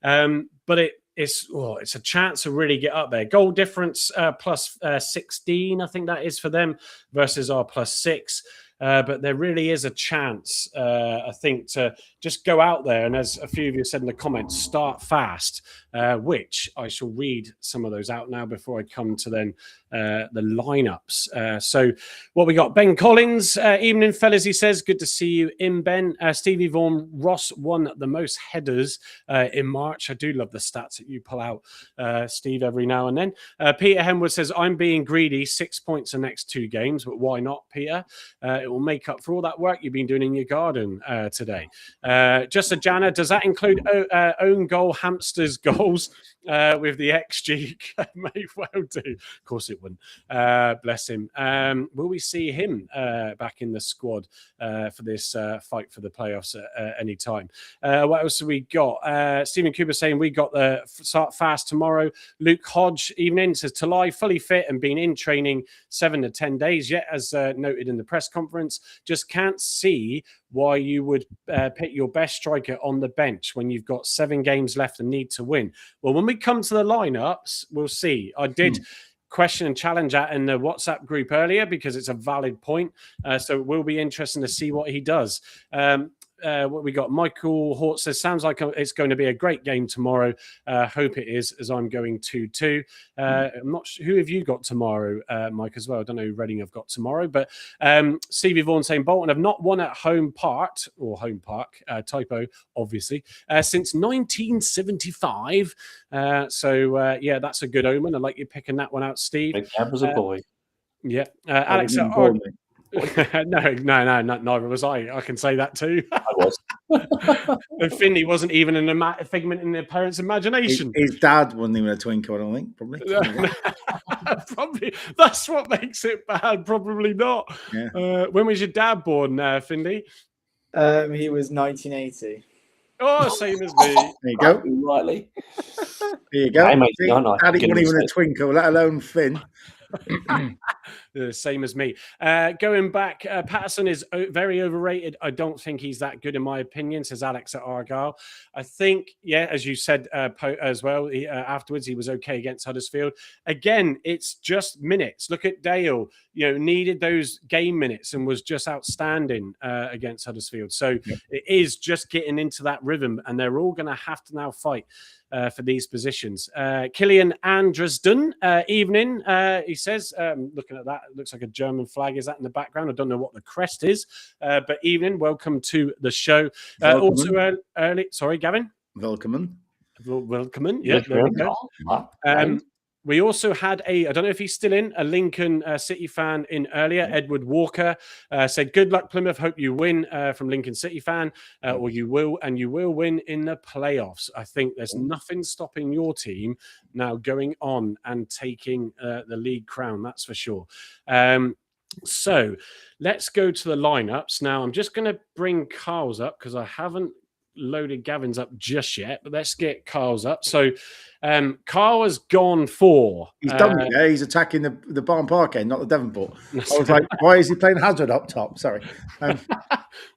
But it's a chance to really get up there. Goal difference plus 16, I think that is for them, versus our plus 6. But there really is a chance, I think, to just go out there and, as a few of you said in the comments, start fast, which I shall read some of those out now before I come to then the lineups. So what we got, Ben Collins, evening fellas, he says, good to see you in, Ben. Stevie Vaughan, Ross won the most headers in March. I do love the stats that you pull out, Steve, every now and then. Peter Henwood says, I'm being greedy, 6 points the next 2 games, but why not, Peter? It will make up for all that work you've been doing in your garden today. Just a Jana, does that include own goal hamsters goals with the XG? May well do. Of course it wouldn't. Bless him. Will we see him back in the squad for this fight for the playoffs at any time? What else have we got? Stephen Cooper saying we got the start fast tomorrow. Luke Hodge, evening, says to lie fully fit and been in training 7 to 10 days yet, as noted in the press conference. Just can't see why you would pick your best striker on the bench when you've got 7 games left and need to win. Well, when we come to the lineups, we'll see. I did question and challenge that in the WhatsApp group earlier because it's a valid point. So it will be interesting to see what he does. What we got, Michael Hort says, sounds like it's going to be a great game tomorrow. Hope it is, as I'm going to too. I'm not sure, who have you got tomorrow, Mike, as well? I don't know who Reading have got tomorrow, but Stevie Vaughan saying Bolton have not won at home park, typo, obviously, since 1975. Yeah, that's a good omen. I like you picking that one out, Steve. That was a boy. Yeah. Alex, no, neither was I. I can say that too. I was. And Finney wasn't even a figment in their parents' imagination. His dad wasn't even a twinkle, I don't think, probably. Probably. That's what makes it bad. Probably not. Yeah. When was your dad born, Finley? He was 1980. Oh, same as me. There you go. Rightly. There you go. Daddy wasn't even a twinkle, let alone Finn. Same as me. Going back, Patterson is very overrated. I don't think he's that good in my opinion, says Alex at Argyle. I think, yeah, as you said as well, afterwards he was okay against Huddersfield. Again, it's just minutes. Look at Dale, needed those game minutes and was just outstanding against Huddersfield. So it is just getting into that rhythm, and they're all going to have to now fight for these positions. Killian Andresden, evening, he says, looking at that, it looks like a German flag. Is that in the background? I don't know what the crest is, but evening, welcome to the show. Also, early, sorry, Gavin? Welcome. Yeah, there we go. We also had I don't know if he's still in, a Lincoln City fan in earlier, Edward Walker, said, good luck, Plymouth. Hope you win, from Lincoln City fan, or you will win in the playoffs. I think there's nothing stopping your team now going on and taking the league crown, that's for sure. So let's go to the lineups. Now, I'm just going to bring Carl's up because I haven't loaded Gavin's up just yet, but let's get Carl's up. So Carl has gone for. He's done me there. He's attacking the Barn Park end, not the Devonport. I was like, why is he playing Hazard up top? Sorry.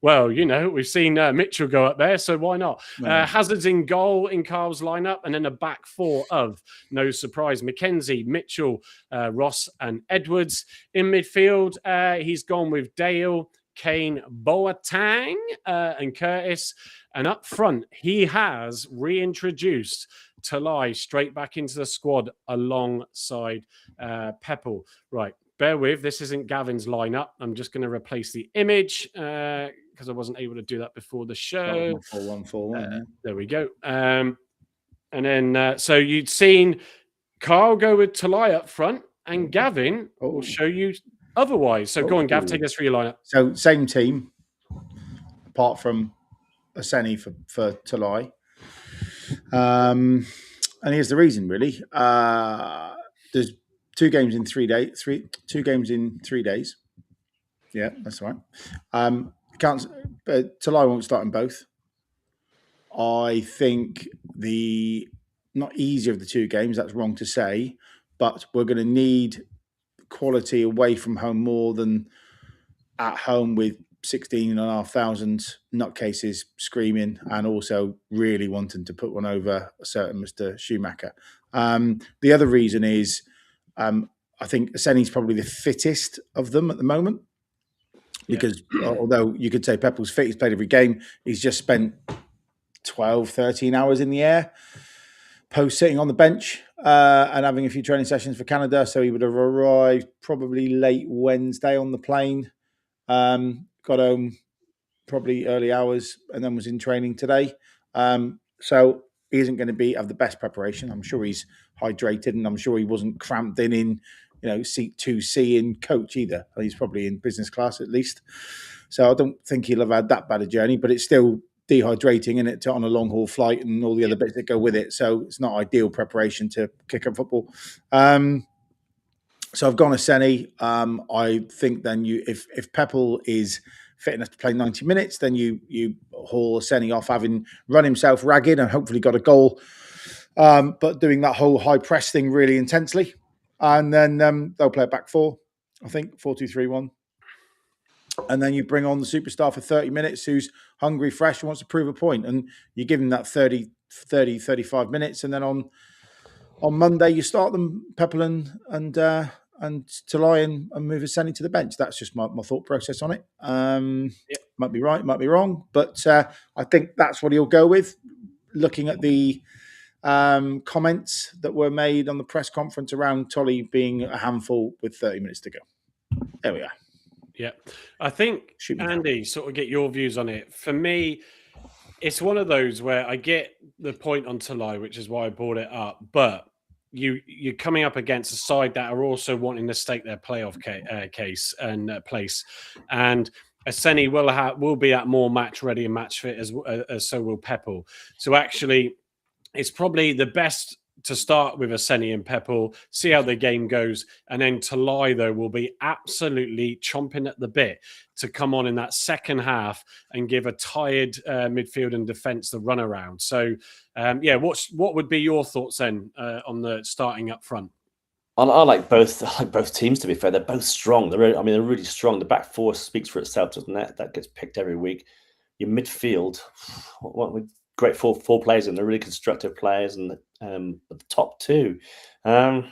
Well, we've seen Mitchell go up there, so why not? Hazard's in goal in Carl's lineup, and then a back four of, no surprise, McKenzie, Mitchell, Ross, and Edwards. In midfield, he's gone with Dale, Kane, Boateng, and Curtis. And up front, he has reintroduced Talai straight back into the squad alongside Peppel. Right, bear with. This isn't Gavin's lineup. I'm just going to replace the image because I wasn't able to do that before the show. 4-1-4-1. There we go. And then, so you'd seen Carl go with Talai up front, and Gavin will show you otherwise. So go on, Gav, take us through your lineup. So same team, apart from Aseni for Talai. And here's the reason, really. There's 2 games in 3 days. 2 games in 3 days. Yeah, that's right. Talai won't start in both. I think the not easier of the 2 games. That's wrong to say, but we're going to need quality away from home more than at home with 16,500 nutcases screaming and also really wanting to put one over a certain Mr. Schumacher. The other reason is I think Aseni's probably the fittest of them at the moment because although you could say Peppel's fit, he's played every game, he's just spent 12, 13 hours in the air post sitting on the bench and having a few training sessions for Canada. So he would have arrived probably late Wednesday on the plane. Got home probably early hours and then was in training today. So he isn't going to have the best preparation. I'm sure he's hydrated and I'm sure he wasn't cramped in seat 2C in coach either. He's probably in business class at least. So I don't think he'll have had that bad a journey, but it's still dehydrating in it on a long haul flight and all the other bits that go with it. So it's not ideal preparation to kick up football. So I've gone Aseni. I think then if Peppel is fit enough to play 90 minutes, then you haul Aseni off having run himself ragged and hopefully got a goal, but doing that whole high press thing really intensely. And then they'll play a back 4, I think, 4-2-3-1. And then you bring on the superstar for 30 minutes who's hungry, fresh, and wants to prove a point. And you give him that 30, 35 minutes. And then on Monday, you start them, Peppel and Talai and move Aseni to the bench. That's just my thought process on it. Might be right, might be wrong. But I think that's what he'll go with. Looking at the comments that were made on the press conference around Tolly being a handful with 30 minutes to go. There we are. Yeah. I think, Andy, sort of get your views on it. For me, it's one of those where I get the point on Talai, which is why I brought it up, but you're coming up against a side that are also wanting to stake their playoff case and place. And Aseni will be at more match ready and match fit as so will Peppel. So actually, it's probably the best to start with Aseni and Peppel, see how the game goes, and then Talai, though, will be absolutely chomping at the bit to come on in that second half and give a tired midfield and defence the runaround. So, what would be your thoughts then on the starting up front? I like both teams, to be fair. They're both strong. They're really strong. The back 4 speaks for itself, doesn't it? That gets picked every week. Your midfield, great four players, and they're really constructive players. And the top 2, I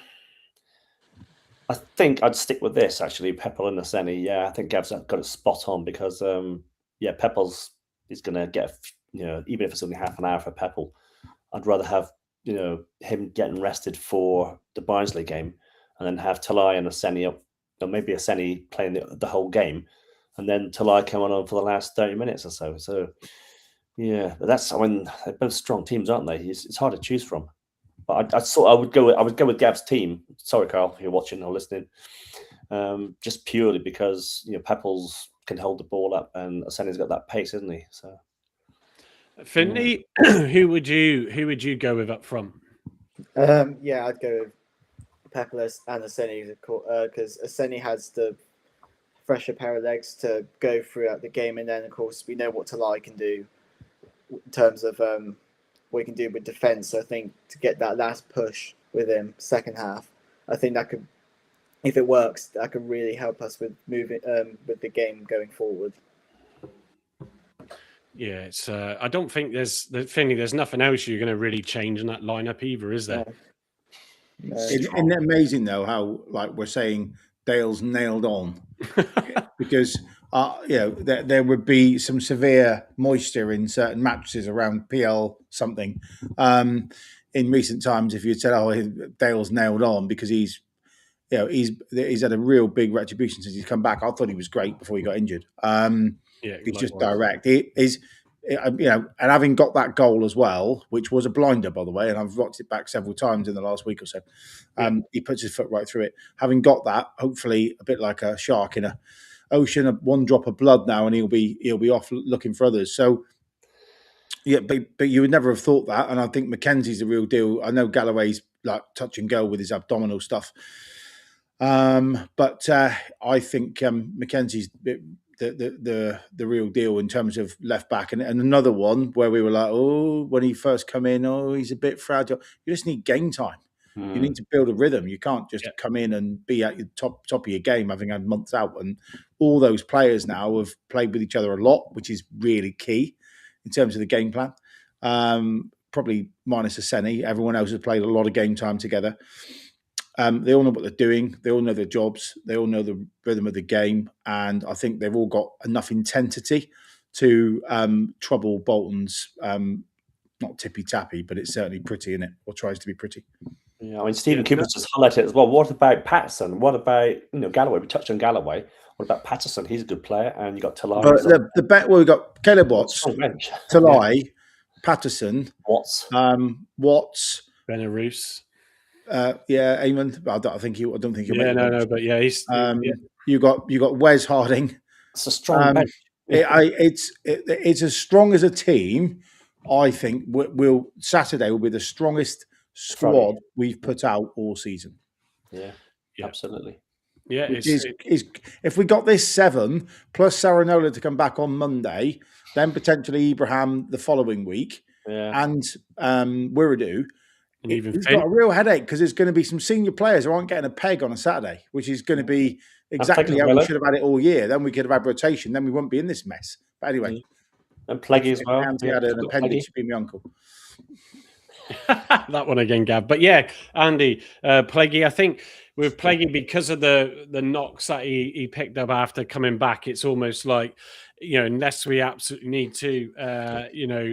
think I'd stick with this actually, Peppel and Aseni. Yeah, I think Gav's got it spot on because Peppel's is going to get even if it's only half an hour for Peppel, I'd rather have him getting rested for the Barnsley game, and then have Talai and Aseni up, or maybe Aseni playing the whole game, and then Talai coming on for the last 30 minutes or so. So. Yeah, but they're both strong teams, aren't they? It's hard to choose from. But I would go with Gav's team. Sorry, Carl, if you're watching or listening. Just purely because Peppel's can hold the ball up and Aseni's got that pace, isn't he? So, Finley, who would you go with up front? I'd go with Peppel and Aseni because Aseni has the fresher pair of legs to go throughout the game, and then of course we know what Talai can do in terms of what he can do with defence. So I think to get that last push with him second half, I think that could, if it works, that could really help us with moving with the game going forward. Yeah, it's. I don't think there's nothing else you're going to really change in that lineup either, is there? No. Isn't it amazing though how, like we're saying, Dale's nailed on because there would be some severe moisture in certain mattresses around PL something in recent times if you'd said, "Oh, Dale's nailed on," because he's had a real big retribution since he's come back. I thought he was great before he got injured. He's just direct. And having got that goal as well, which was a blinder, by the way, and I've watched it back several times in the last week or so. He puts his foot right through it. Having got that, hopefully, a bit like a shark in a ocean of one drop of blood now, and he'll be off looking for others. So, yeah, but you would never have thought that. And I think Mackenzie's the real deal. I know Galloway's like touch and go with his abdominal stuff, but I think Mackenzie's the real deal in terms of left back. And another one where we were like, oh, when he first come in, oh, he's a bit fragile. You just need game time. You need to build a rhythm. You can't just come in and be at your top of your game, having had months out. And all those players now have played with each other a lot, which is really key in terms of the game plan. Probably minus Aseni. Everyone else has played a lot of game time together. They all know what they're doing. They all know their jobs. They all know the rhythm of the game. And I think they've all got enough intensity to trouble Bolton's not tippy-tappy, but it's certainly pretty, isn't it? Or tries to be pretty. Yeah, I mean, Stephen Cooper's just highlighted as well. What about Patterson? What about Galloway? We touched on Galloway. What about Patterson? He's a good player, and you got Talai. But we've got Caleb Watts, Talai, Patterson, Watts, Benarous. Eamon. I don't think he'll. But yeah, he's. You got Wes Harding. It's a strong bench. It's as strong as a team. I think Saturday will be the strongest squad we've put out all season. Yeah. Absolutely. Yeah, if we got this 7 plus Saranola to come back on Monday, then potentially Ibrahim the following week, and Wiradoo. And even he's got a real headache because there's going to be some senior players who aren't getting a peg on a Saturday, which is going to be exactly how we should have had it all year. Then we could have had rotation. Then we wouldn't be in this mess. But anyway, and Plaguey as well. He had an appendix. Being my uncle. That one again, Gav. But yeah, Andy, Plaguey, I think with Plaguey, because of the knocks that he picked up after coming back, it's almost like, unless we absolutely need to,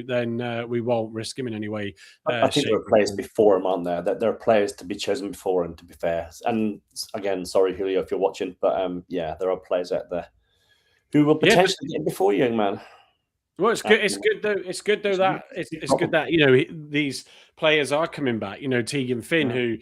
then we won't risk him in any way. I think there are players before him on there. That there are players to be chosen before him, to be fair. And again, sorry, Julio, if you're watching, but there are players out there who will potentially get before you, young man. Well, it's good. It's good though. It's good though that it's good that these players are coming back. Tegan Finn, who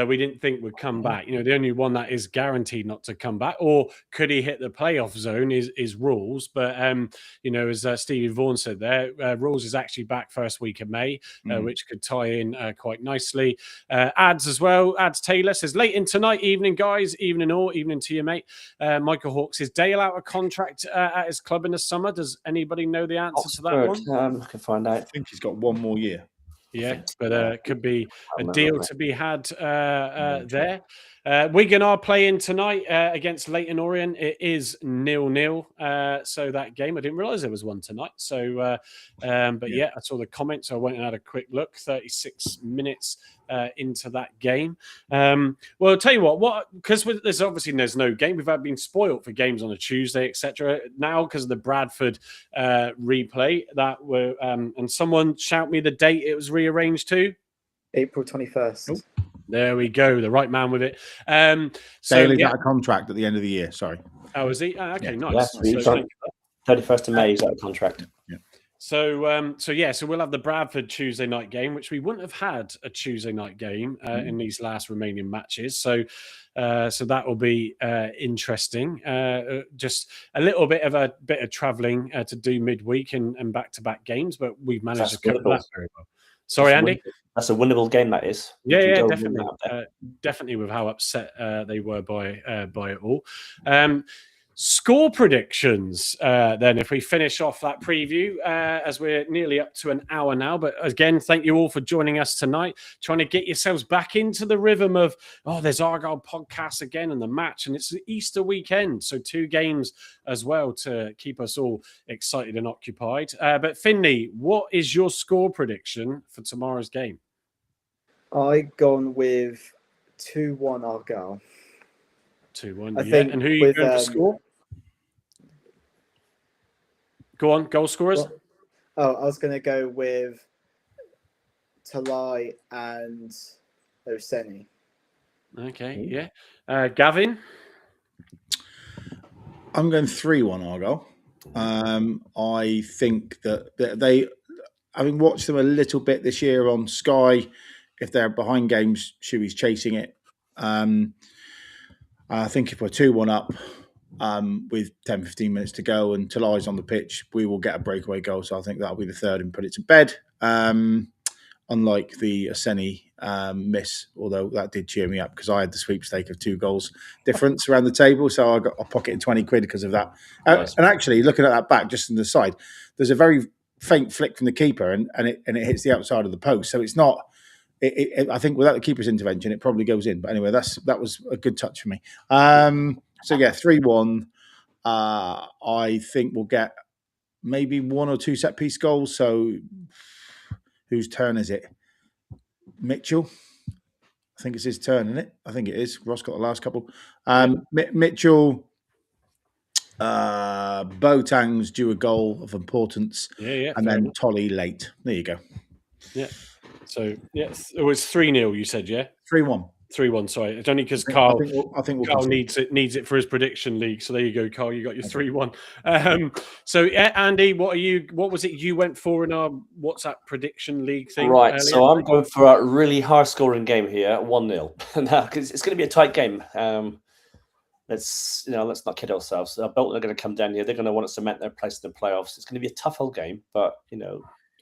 we didn't think would come back. The only one that is guaranteed not to come back, or could he hit the playoff zone, is Rules. But as Stevie Vaughan said there, Rules is actually back first week of May, which could tie in quite nicely. Ads as well. Ads Taylor says late in tonight, evening guys, evening all, evening to you, mate. Michael Hawks, is Dale out of contract at his club in the summer? Does anybody know the answer to that one? I can find out. I think he's got one more year. Yeah, but could be a deal to be had there. Wigan are playing tonight against Leyton Orient. It is 0-0. So that game, I didn't realise there was one tonight. So, I saw the comments. So I went and had a quick look. 36 minutes into that game. Well, I'll tell you what, because there's no game. We've been spoilt for games on a Tuesday, etc. Now because of the Bradford replay that were, and someone shout me the date it was rearranged to. April 21st. Oh, there we go. The right man with it. Daly's out of contract at the end of the year. Sorry. Oh, is he? Okay, nice. Yeah, so 31st of May is out of contract. Yeah. So we'll have the Bradford Tuesday night game, which we wouldn't have had a Tuesday night game in these last remaining matches. So that will be interesting. Just a little bit of travelling to do midweek and back-to-back games, but we've managed to cover that very well. Sorry, Andy? That's a winnable game, that is. Yeah, definitely. Definitely with how upset they were by it all. Score predictions, then, if we finish off that preview, as we're nearly up to an hour now. But again, thank you all for joining us tonight, trying to get yourselves back into the rhythm of, there's Argyle podcasts again and the match, and it's the Easter weekend. So 2 games as well to keep us all excited and occupied. But Finley, what is your score prediction for tomorrow's game? I've gone with 2-1 Argyle. 2-1, I think. And who are you going to score? Go on, goal scorers. I was going to go with Talai and Oseni. Okay, yeah. Gavin? I'm going 3-1 Argyle. I think that they, having watched them a little bit this year on Sky, if they're behind games, Shuey's chasing it. I think if we're 2-1 up with 10, 15 minutes to go and Talai's on the pitch, we will get a breakaway goal. So I think that'll be the third and put it to bed. Unlike the Oseni miss, although that did cheer me up because I had the sweepstake of 2 goals difference around the table. So I pocketed 20 quid because of that. Nice. And actually, looking at that back, just on the side, there's a very faint flick from the keeper and it hits the outside of the post. So it's not... I think without the keeper's intervention, it probably goes in. But anyway, that was a good touch for me. So yeah, 3-1. I think we'll get maybe 1 or 2 set piece goals. So whose turn is it? Mitchell. I think it's his turn, isn't it? I think it is. Ross got the last couple. Mitchell. Boateng's due a goal of importance. Yeah. And then Tolly late. There you go. Yeah. So, yes, it was 3-0, you said, yeah? 3-1. 3-1, sorry. It's only because Carl, I think Carl needs it for his prediction league. So there you go, Carl. You got your 3-1. So, yeah, Andy, what was it you went for in our WhatsApp prediction league thing? Right, earlier? so I'm going for a really high-scoring game here, 1-0. Now, because it's going to be a tight game. Let's not kid ourselves. Bolton are going to come down here. They're going to want to cement their place in the playoffs. It's going to be a tough old game, but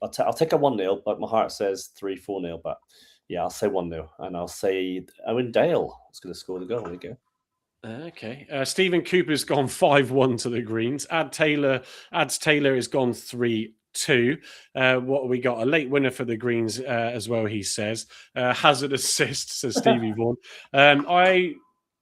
I'll take a 1-0, but my heart says 3-4-0. But yeah, I'll say 1-0, and I'll say Owen Dale is going to score the goal. There you go. Okay. Stephen Cooper's gone 5-1 to the Greens. Ads Taylor has gone 3-2. What have we got? A late winner for the Greens as well, he says. Hazard assist, says Stevie Vaughan. I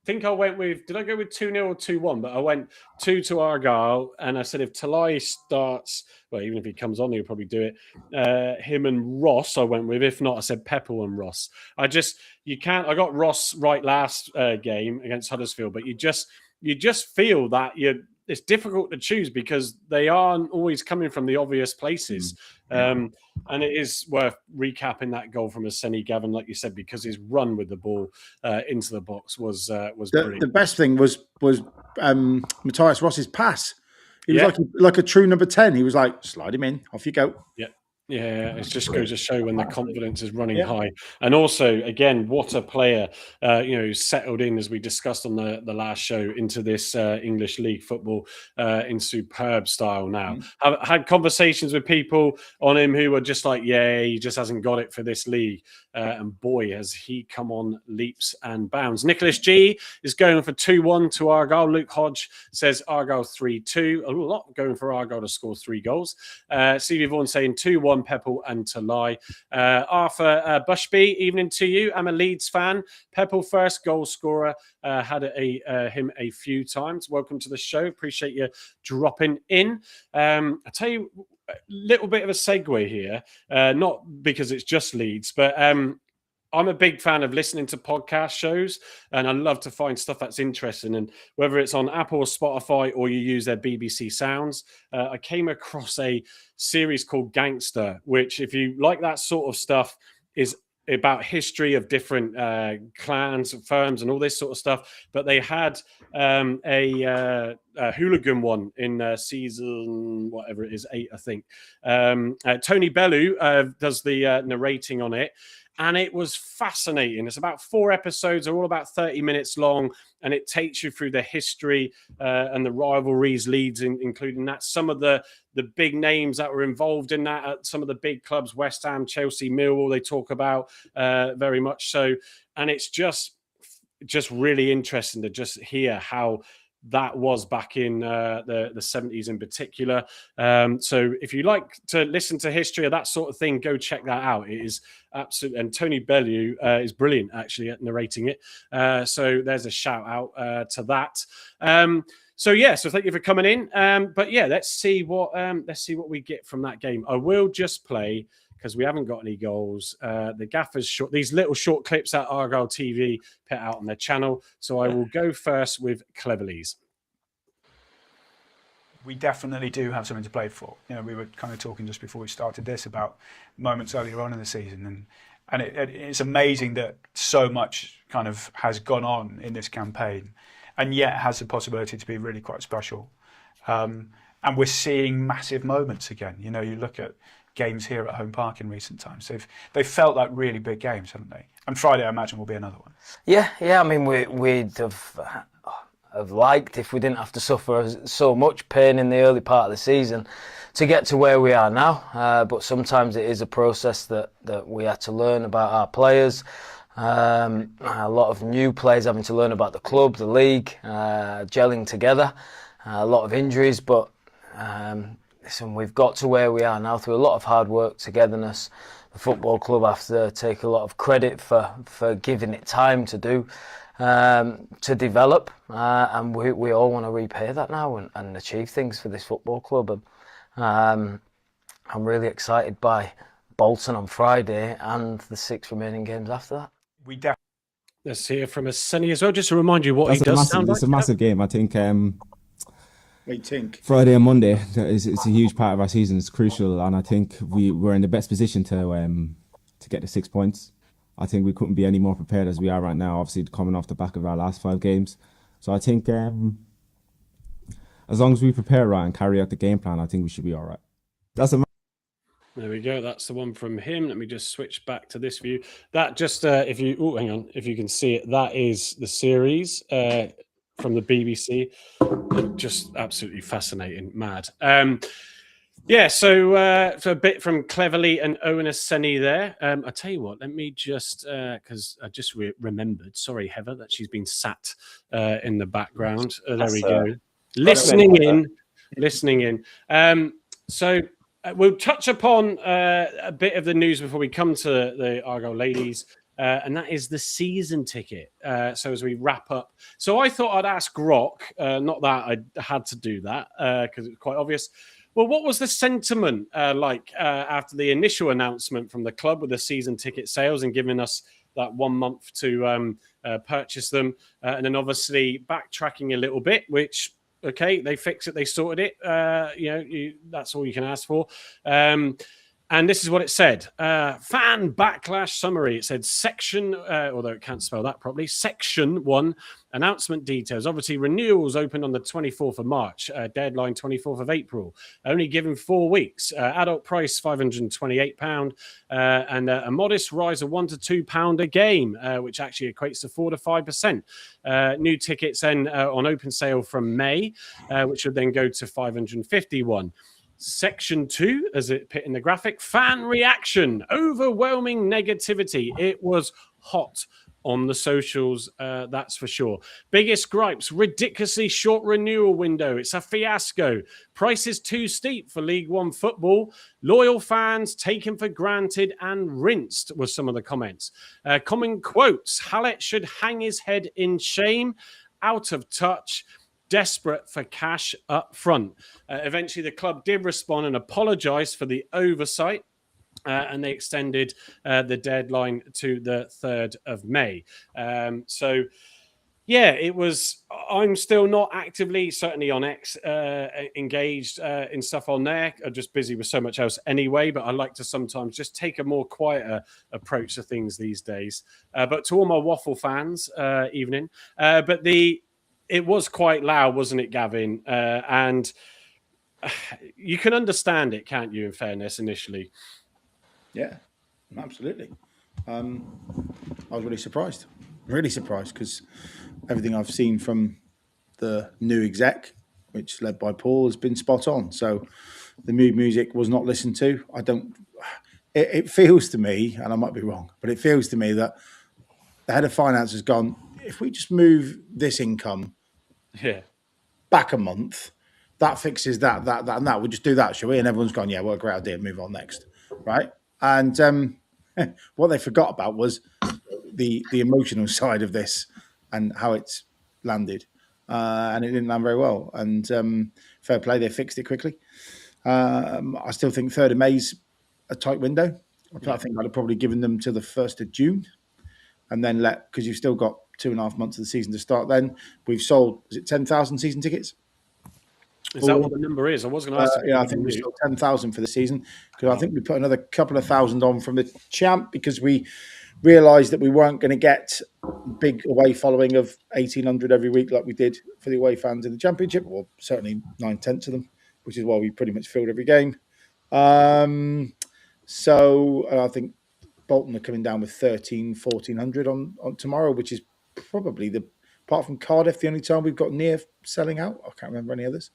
think I went with, did I go with 2-0 or 2-1? But I went 2 to Argyle, and I said if Talai starts, well, even if he comes on, he'll probably do it. Him and Ross, I went with. If not, I said Pepple and Ross. I got Ross right last game against Huddersfield, but you just feel that it's difficult to choose because they aren't always coming from the obvious places. And it is worth recapping that goal from Oseni, Gavin, like you said, because his run with the ball into the box was brilliant. The best thing was Matthias Ross's pass. He was like a true number 10. He was like, slide him in, off you go. Yeah, it just goes to show when the confidence is running high. And also, again, what a player, who's settled in, as we discussed on the last show, into this English League football in superb style now. I've had conversations with people on him who were just like, he just hasn't got it for this league. And boy, has he come on leaps and bounds. Nicholas G is going for 2-1 to Argyle. Luke Hodge says Argyle 3-2. A lot going for Argyle to score 3 goals. Stevie Vaughan saying 2-1 Pepple and Talai. Arthur Bushby, evening to you. I'm a Leeds fan. Pepple first goal scorer. Had him a few times. Welcome to the show. Appreciate you dropping in. I tell you, a little bit of a segue here, not because it's just Leeds, but I'm a big fan of listening to podcast shows, and I love to find stuff that's interesting. And whether it's on Apple or Spotify or you use their BBC Sounds, I came across a series called Gangster, which, if you like that sort of stuff, is about history of different clans, firms, and all this sort of stuff. But they had a hooligan one in season, whatever it is, 8, I think. Tony Bellew does the narrating on it. And it was fascinating. It's about 4 episodes. They're all about 30 minutes long. And it takes you through the history and the rivalries, Leeds, including that. Some of the big names that were involved in that at some of the big clubs, West Ham, Chelsea, Millwall, they talk about very much so. And it's just really interesting to just hear how that was back in the 70s in particular. So if you like to listen to history of that sort of thing, go check that out. It is absolute. And Tony Bellew is brilliant actually at narrating it. So there's a shout out to that. So thank you for coming in. But yeah, let's see what we get from that game. I will just play, because we haven't got any goals. The gaffers short these little short clips that Argyle TV put out on their channel. So I will go first with Cleverleys. We definitely do have something to play for. You know, we were kind of talking just before we started this about moments earlier on in the season, and it's amazing that so much kind of has gone on in this campaign, and yet has the possibility to be really quite special. And we're seeing massive moments again. You know, you look at games here at Home Park in recent times. They've felt like really big games, haven't they? And Friday, I imagine, will be another one. Yeah. I mean, we'd have liked if we didn't have to suffer so much pain in the early part of the season to get to where we are now. But sometimes it is a process that we had to learn about our players. A lot of new players having to learn about the club, the league, gelling together. A lot of injuries, but listen, we've got to where we are now through a lot of hard work, togetherness. The football club have to take a lot of credit for giving it time to do, to develop, and we all want to repay that now and achieve things for this football club. And I'm really excited by Bolton on Friday and the 6 remaining games after that. Let's hear from a Sonny as well. Just to remind you what he does sound like. It's a massive game. I think think Friday and Monday it's a huge part of our season. It's crucial, and I think we're in the best position to get the 6 points. I think we couldn't be any more prepared as we are right now, obviously coming off the back of our last 5 games. So I think as long as we prepare right and carry out the game plan, I think we should be all right. There we go. That's the one from him. Let me just switch back to this view. That just, if you can see it, that is the series from the BBC. Just absolutely fascinating, mad. So a bit from Cleverly and Owen Aseni there. I tell you what, let me just, because I just remembered, sorry, Heather, that she's been sat in the background. There we go. Listening in. So we'll touch upon a bit of the news before we come to the Argyle ladies. And that is the season ticket. So as we wrap up, so I thought I'd ask Rock, not that I had to do that because it's quite obvious. Well, what was the sentiment like after the initial announcement from the club with the season ticket sales and giving us that 1 month to purchase them? And then obviously backtracking a little bit, which, okay, they fixed it, they sorted it. That's all you can ask for. And this is what it said. Fan backlash summary. It said section, although it can't spell that properly, section 1, announcement details. Obviously, renewals opened on the 24th of March, deadline 24th of April. Only given 4 weeks. Adult price £528 and a modest rise of £1 to £2 a game, which actually equates to 4 to 5%. New tickets then on open sale from May, which would then go to £551. Section 2, as it put in the graphic, fan reaction, overwhelming negativity. It was hot on the socials, that's for sure. Biggest gripes, ridiculously short renewal window. It's a fiasco. Price is too steep for League One football. Loyal fans taken for granted and rinsed were some of the comments. Common quotes, Hallett should hang his head in shame, out of touch, desperate for cash up front. Eventually, the club did respond and apologise for the oversight, and they extended the deadline to the 3rd of May. It was. I'm still not actively, certainly on X, engaged in stuff on there. I'm just busy with so much else anyway, but I like to sometimes just take a more quieter approach to things these days. But to all my waffle fans, evening. It was quite loud, wasn't it, Gavin? And you can understand it, can't you, in fairness, initially? Yeah, absolutely. I was really surprised because everything I've seen from the new exec, which is led by Paul, has been spot on. So the mood music was not listened to. It feels to me, and I might be wrong, but it feels to me that the head of finance has gone, if we just move this income back a month. That fixes that, and that. We'll just do that, shall we? And everyone's gone, yeah, well, great idea, move on next, right? And what they forgot about was the emotional side of this and how it's landed. And it didn't land very well. And fair play, they fixed it quickly. I still think 3rd of May's a tight window. I think I'd have probably given them to the 1st of June and then because you've still got 2.5 months of the season to start. Then we've sold, is it 10,000 season tickets? Is that what the number is? I was going to ask. Yeah, I think we sold 10,000 for the season because I think we put another couple of thousand on from the champ because we realised that we weren't going to get big away following of 1,800 every week like we did for the away fans in the championship, or certainly 9/10 of them, which is why we pretty much filled every game. So I think Bolton are coming down with 1,400 on tomorrow, which is probably apart from Cardiff, the only time we've got near selling out. I can't remember any others.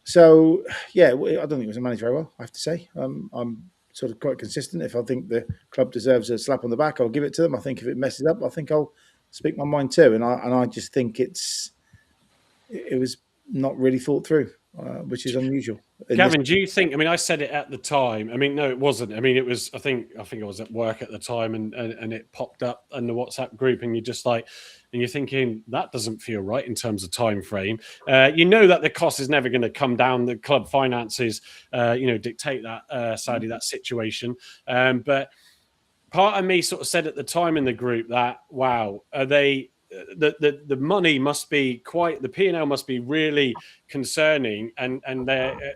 So yeah, I don't think it was managed very well, I have to say. I'm sort of quite consistent. If I think the club deserves a slap on the back, I'll give it to them. I think if it messes up, I think I'll speak my mind too. And I just think it was not really thought through, which is unusual. Gavin, do you think? I mean, I said it at the time. I mean, no, it wasn't. I mean, it was. I think I was at work at the time, and it popped up in the WhatsApp group, and you're just like, and you're thinking that doesn't feel right in terms of time frame. You know that the cost is never going to come down. The club finances, dictate that. Sadly, that situation. But part of me sort of said at the time in the group that, wow, are they? The money must be the P&L must be really concerning, and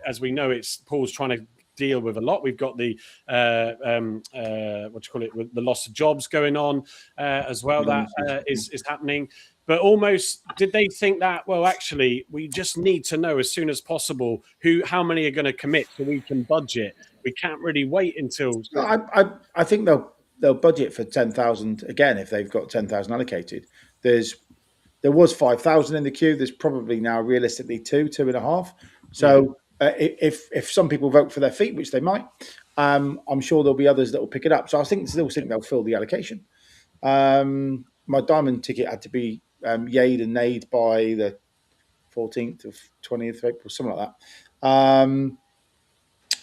as we know, it's Paul's trying to deal with a lot. We've got the the loss of jobs going on as well. That is happening. But almost, did they think that? Well, actually, we just need to know as soon as possible how many are going to commit so we can budget. We can't really wait until. I think they'll budget for 10,000 again if they've got 10,000 allocated. There was 5,000 in the queue. There's probably now realistically 2.5. So if some people vote for their feet, which they might, I'm sure there'll be others that will pick it up. So I still think they'll fill the allocation. My diamond ticket had to be yayed and nayed by the 14th of 20th of April, something like that. And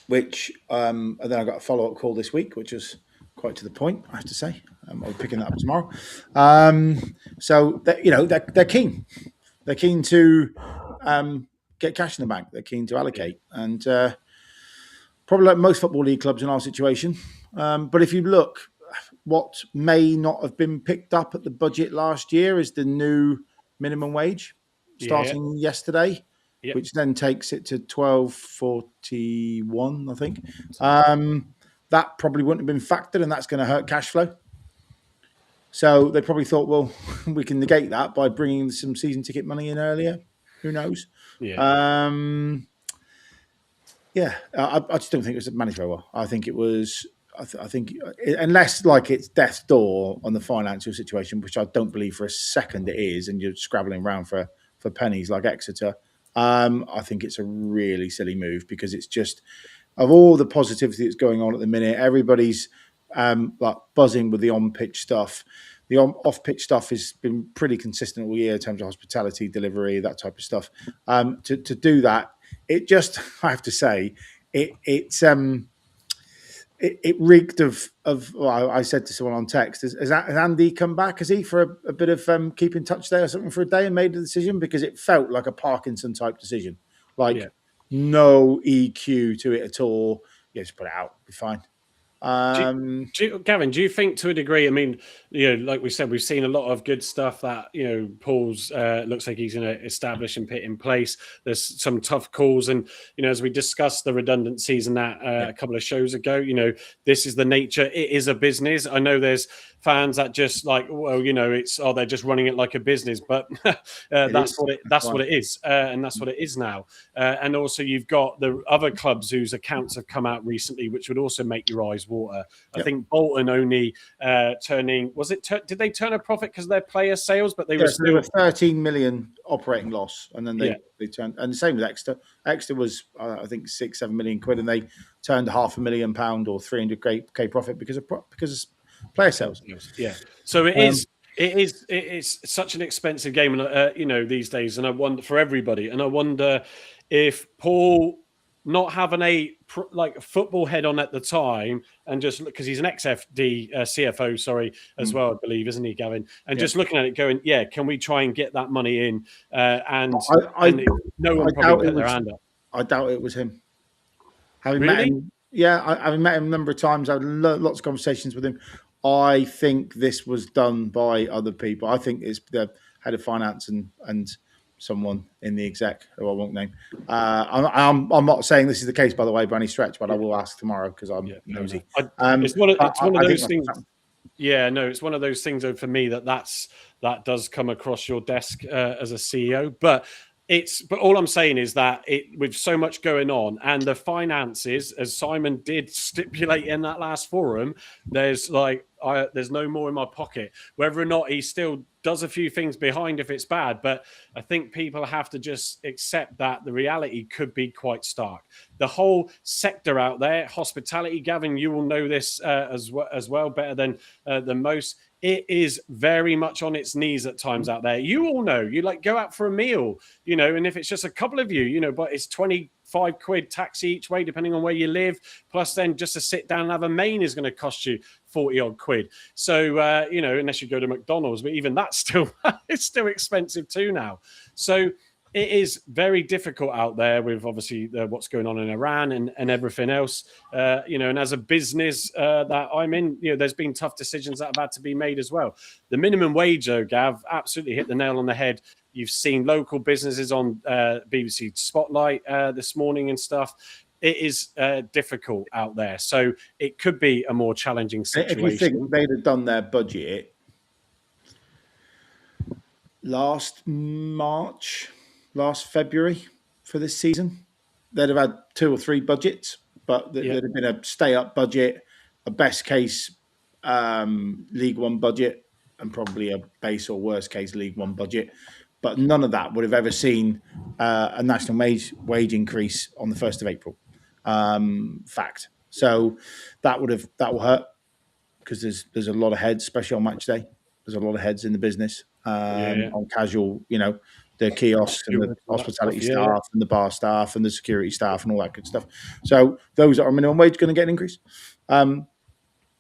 then I got a follow-up call this week, which was quite to the point, I have to say. I'll be picking that up tomorrow. So they're keen. They're keen to get cash in the bank. They're keen to allocate, and probably like most football league clubs in our situation. But if you look, what may not have been picked up at the budget last year is the new minimum wage starting yesterday, which then takes it to 12.41, I think. That probably wouldn't have been factored, and that's going to hurt cash flow. So they probably thought, well, we can negate that by bringing some season ticket money in earlier. Who knows? I just don't think it was managed very well. I think it was. I think unless like it's death's door on the financial situation, which I don't believe for a second it is, and you're scrabbling around for pennies like Exeter. I think it's a really silly move because it's just of all the positivity that's going on at the minute, everybody's like buzzing with the on-pitch stuff. The off-pitch stuff has been pretty consistent all year in terms of hospitality, delivery, that type of stuff. To do that, it just, I have to say, it reeked of. Well, I said to someone on text, has Andy come back? Has he for a bit of keep in touch there or something for a day and made a decision? Because it felt like a Parkinson type decision, no EQ to it at all. Yeah, just put it out, be fine. Gavin, do you think to a degree, I mean, like we said, we've seen a lot of good stuff that, Paul's looks like he's going to establish and put in place. There's some tough calls. And, as we discussed the redundancies and that a couple of shows ago, this is the nature. It is a business. I know there's fans that just like, well, they're just running it like a business, but that's what it is. And that's what it is now. And also you've got the other clubs whose accounts have come out recently, which would also make your eyes water. I think Bolton only turning, did they turn a profit because of their player sales? But they were 13 million operating loss, and then they turned, and the same with Exeter. Exeter was I think 6-7 million quid, and they turned £500,000 or 300k profit because of player sales. Yeah, so it is. It's such an expensive game, and these days. And I wonder for everybody, and I wonder if Paul not having a football head on at the time, and just because he's an ex-FD CFO, sorry, as well, I believe, isn't he, Gavin? And just looking at it, going, yeah, can we try and get that money in? And no one probably put their hand up. I doubt it was him. Having Really? met him, having met him a number of times, I've had lots of conversations with him. I think this was done by other people. I think it's the head of finance and someone in the exec who I won't name. I'm not saying this is the case, by the way, by any stretch, but I will ask tomorrow because I'm nosy. It's one of those things. Yeah, no, it's one of those things, though, for me that does come across your desk as a CEO, but all I'm saying is that with so much going on and the finances, as Simon did stipulate in that last forum, there's no more in my pocket. Whether or not he still does a few things behind if it's bad, but I think people have to just accept that the reality could be quite stark. The whole sector out there, hospitality, Gavin, you will know this as well better than most. It is very much on its knees at times out there. You all know, you go out for a meal, and if it's just a couple of you, but it's 25 quid taxi each way, depending on where you live. Plus then just to sit down and have a main is going to cost you 40 odd quid. So, unless you go to McDonald's, but even that's it's still expensive too now. So it is very difficult out there with obviously what's going on in Iran and everything else, and as a business that I'm in, there's been tough decisions that have had to be made as well. The minimum wage, though, Gav, absolutely hit the nail on the head. You've seen local businesses on BBC Spotlight this morning and stuff. It is difficult out there. So it could be a more challenging situation. If you think they'd have done their budget last February for this season, they'd have had 2 or 3 budgets, but there'd have been a stay-up budget, a best case League One budget, and probably a base or worst case League One budget. But none of that would have ever seen a national wage increase on the 1st of April. Fact. So that will hurt because there's a lot of heads, especially on match day. There's a lot of heads in the business on casual, the kiosks and the hospitality staff and the bar staff and the security staff and all that good stuff. So those that are minimum wage are going to get an increase,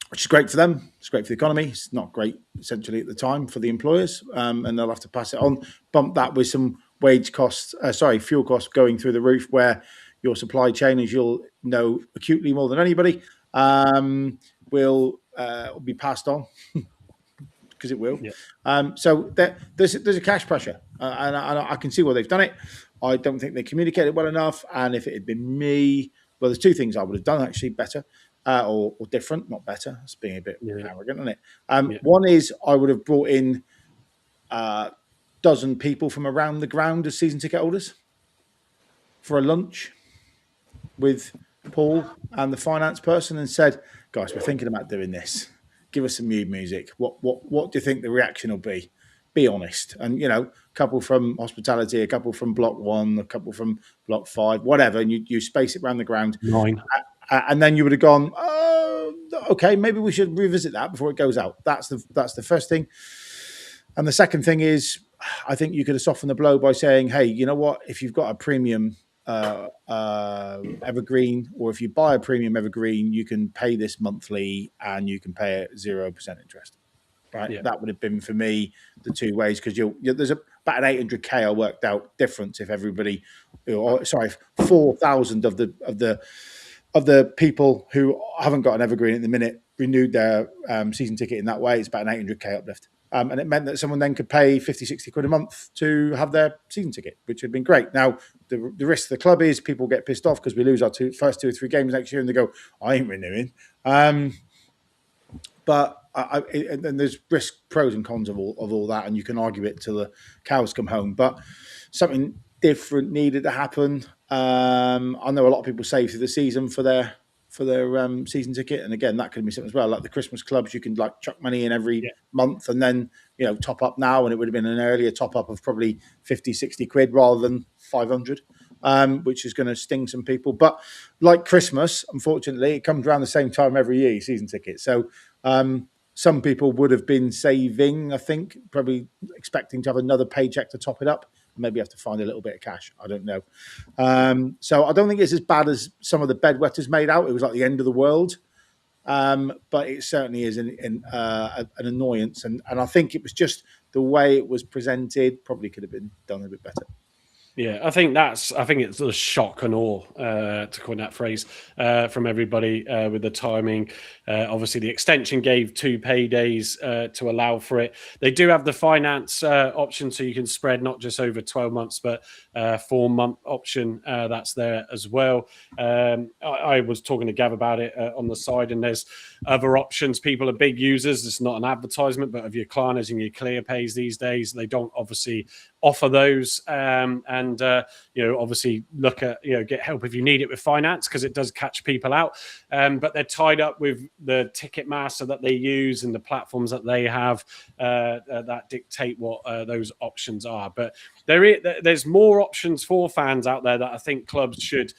which is great for them. It's great for the economy. It's not great, essentially, at the time for the employers, and they'll have to pass it on. Bump that with some fuel costs going through the roof, where your supply chain, as you'll know acutely more than anybody, will be passed on. Because it will. Yeah. So there's a cash pressure, and I can see why they've done it. I don't think they communicated well enough. And if it had been me, well, there's 2 things I would have done actually better or different, not better. That's being a bit arrogant, isn't it? One is I would have brought in a dozen people from around the ground as season ticket holders for a lunch with Paul and the finance person and said, guys, we're thinking about doing this. Give us some mood music. What do you think the reaction will be? Be honest. And, a couple from hospitality, a couple from block 1, a couple from block 5, whatever. And you space it around the ground. 9. And then you would have gone, okay, maybe we should revisit that before it goes out. That's the first thing. And the second thing is, I think you could have softened the blow by saying, hey, you know what? If you've got a premium evergreen, or if you buy a premium evergreen, you can pay this monthly and you can pay it 0% interest. Right? Yeah. That would have been for me the 2 ways, because there's about an 800k I worked out difference if everybody, 4,000 of the people who haven't got an evergreen at the minute renewed their season ticket in that way. It's about an 800k uplift. And it meant that someone then could pay 50, 60 quid a month to have their season ticket, which would have been great. Now, the risk of the club is people get pissed off because we lose our first 2 or 3 games next year and they go, I ain't renewing. But and there's pros and cons of all that, and you can argue it till the cows come home. But something different needed to happen. I know a lot of people save through the season for their season ticket, and again that could be something as well. Like the Christmas clubs, you can chuck money in every month and then top up now, and it would have been an earlier top up of probably 50, 60 quid rather than 500, which is going to sting some people. But like Christmas, unfortunately, it comes around the same time every year, season ticket. So some people would have been saving, I think, probably expecting to have another paycheck to top it up. Maybe have to find a little bit of cash. I don't know. So I don't think it's as bad as some of the bedwetters made out. It was like the end of the world. But it certainly is an annoyance. And I think it was just the way it was presented probably could have been done a bit better. Yeah, I think it's a shock and awe, to coin that phrase, from everybody with the timing. Obviously, the extension gave 2 paydays to allow for it. They do have the finance option, so you can spread not just over 12 months, but 4-month option that's there as well. I was talking to Gav about it on the side, and there's other options. People are big users. It's not an advertisement, but of your Klarnas and your ClearPays these days, they don't obviously offer those. And obviously look at, get help if you need it with finance, because it does catch people out. But they're tied up with the Ticketmaster that they use and the platforms that they have that dictate what those options are. But there's more options for fans out there that I think clubs should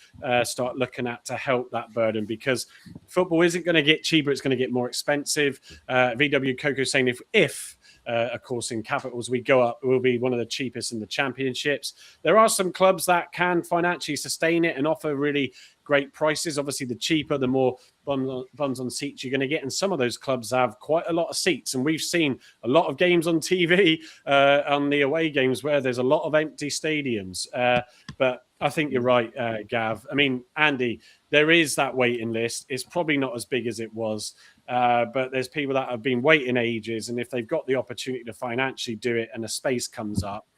start looking at to help that burden, because football isn't going to get cheaper. It's going to get more expensive. VW Coco saying if of course, in capitals, we go up, we'll be one of the cheapest in the championships. There are some clubs that can financially sustain it and offer really great prices. Obviously, the cheaper, the more bums on seats you're going to get. And some of those clubs have quite a lot of seats. And we've seen a lot of games on TV, on the away games, where there's a lot of empty stadiums. But I think you're right, Gav. I mean, Andy, there is that waiting list. It's probably not as big as it was. But there's people that have been waiting ages, and if they've got the opportunity to financially do it and a space comes up,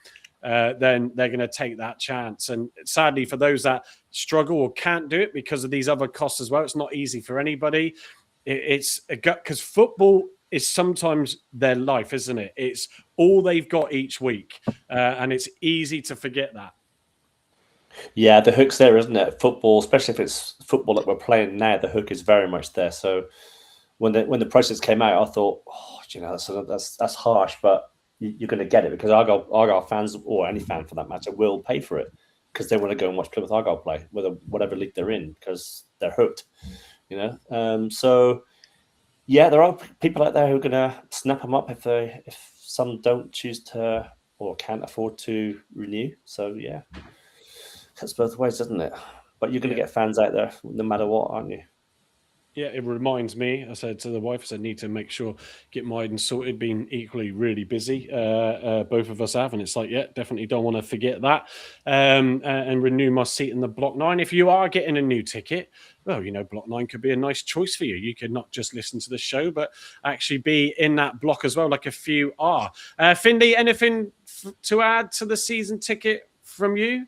then they're going to take that chance. And sadly, for those that struggle or can't do it because of these other costs as well, it's not easy for anybody. It's a gut, because football is sometimes their life, isn't it? It's all they've got each week, and it's easy to forget that. Yeah, the hook's there, isn't it? Football, especially if it's football that we're playing now, the hook is very much there. So when the prices came out, I thought, that's harsh, but you're going to get it, because Argyle fans, or any fan for that matter, will pay for it because they want to go and watch Plymouth Argyle play, whatever league they're in, because they're hooked. So yeah, there are people out there who are going to snap them up if some don't choose to or can't afford to renew. So yeah, cuts both ways, doesn't it? But you're going to get fans out there no matter what, aren't you? Yeah, it reminds me, I said to the wife, I need to make sure, get mine sorted, been equally really busy. Both of us have, and it's like, yeah, definitely don't want to forget that. And renew my seat in the Block 9. If you are getting a new ticket, well, Block 9 could be a nice choice for you. You could not just listen to the show, but actually be in that block as well, like a few are. Finley, anything to add to the season ticket from you?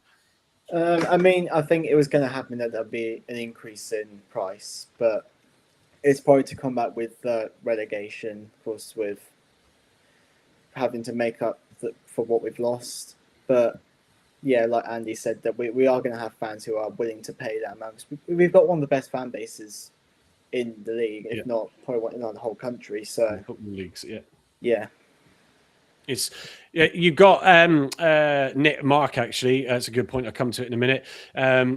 I think it was going to happen that there'll be an increase in price, but it's probably to come back with relegation, of course, with having to make up for what we've lost. But yeah, like Andy said, that we are going to have fans who are willing to pay that amount. We've got one of the best fan bases in the league, if not probably one in the whole country. So football leagues, yeah. It's you got Nick Mark, actually. That's a good point. I'll come to it in a minute.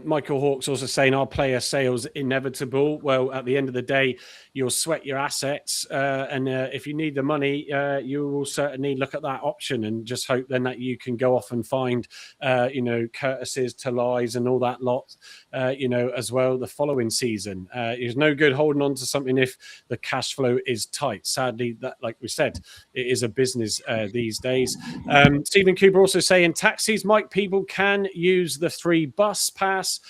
Michael Hawkes also saying our player sales inevitable. Well, at the end of the day, you'll sweat your assets, and if you need the money, you will certainly look at that option and just hope then that you can go off and find, Curtis's, Talais, and all that lot, as well the following season. It's no good holding on to something if the cash flow is tight. Sadly, that, like we said, it is a business these days. Stephen Cooper also saying taxis, Mike, people can use the 3 bus pass.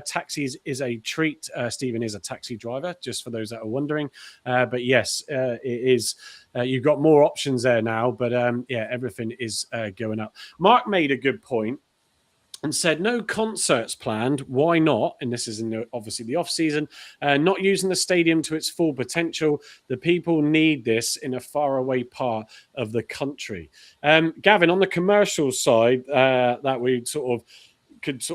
Taxis is a treat. Stephen is a taxi driver, just for those that are wondering. But yes, it is. You've got more options there now, but everything is going up. Mark made a good point and said, no concerts planned. Why not? And this is obviously the off season, not using the stadium to its full potential. The people need this in a faraway part of the country. Gavin, on the commercial side, that we could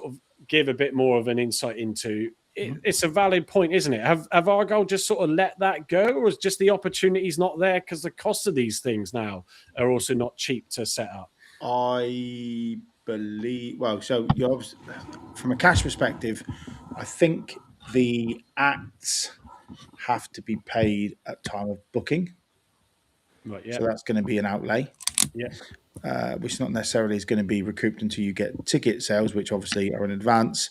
give a bit more of an insight into. It's a valid point, isn't it? Have Argyle just sort of let that go, or is just the opportunities not there because the cost of these things now are also not cheap to set up? I believe, so you're from a cash perspective, I think the acts have to be paid at time of booking. Right. Yeah. So that's going to be an outlay. Yeah. Which not necessarily is going to be recouped until you get ticket sales, which obviously are in advance.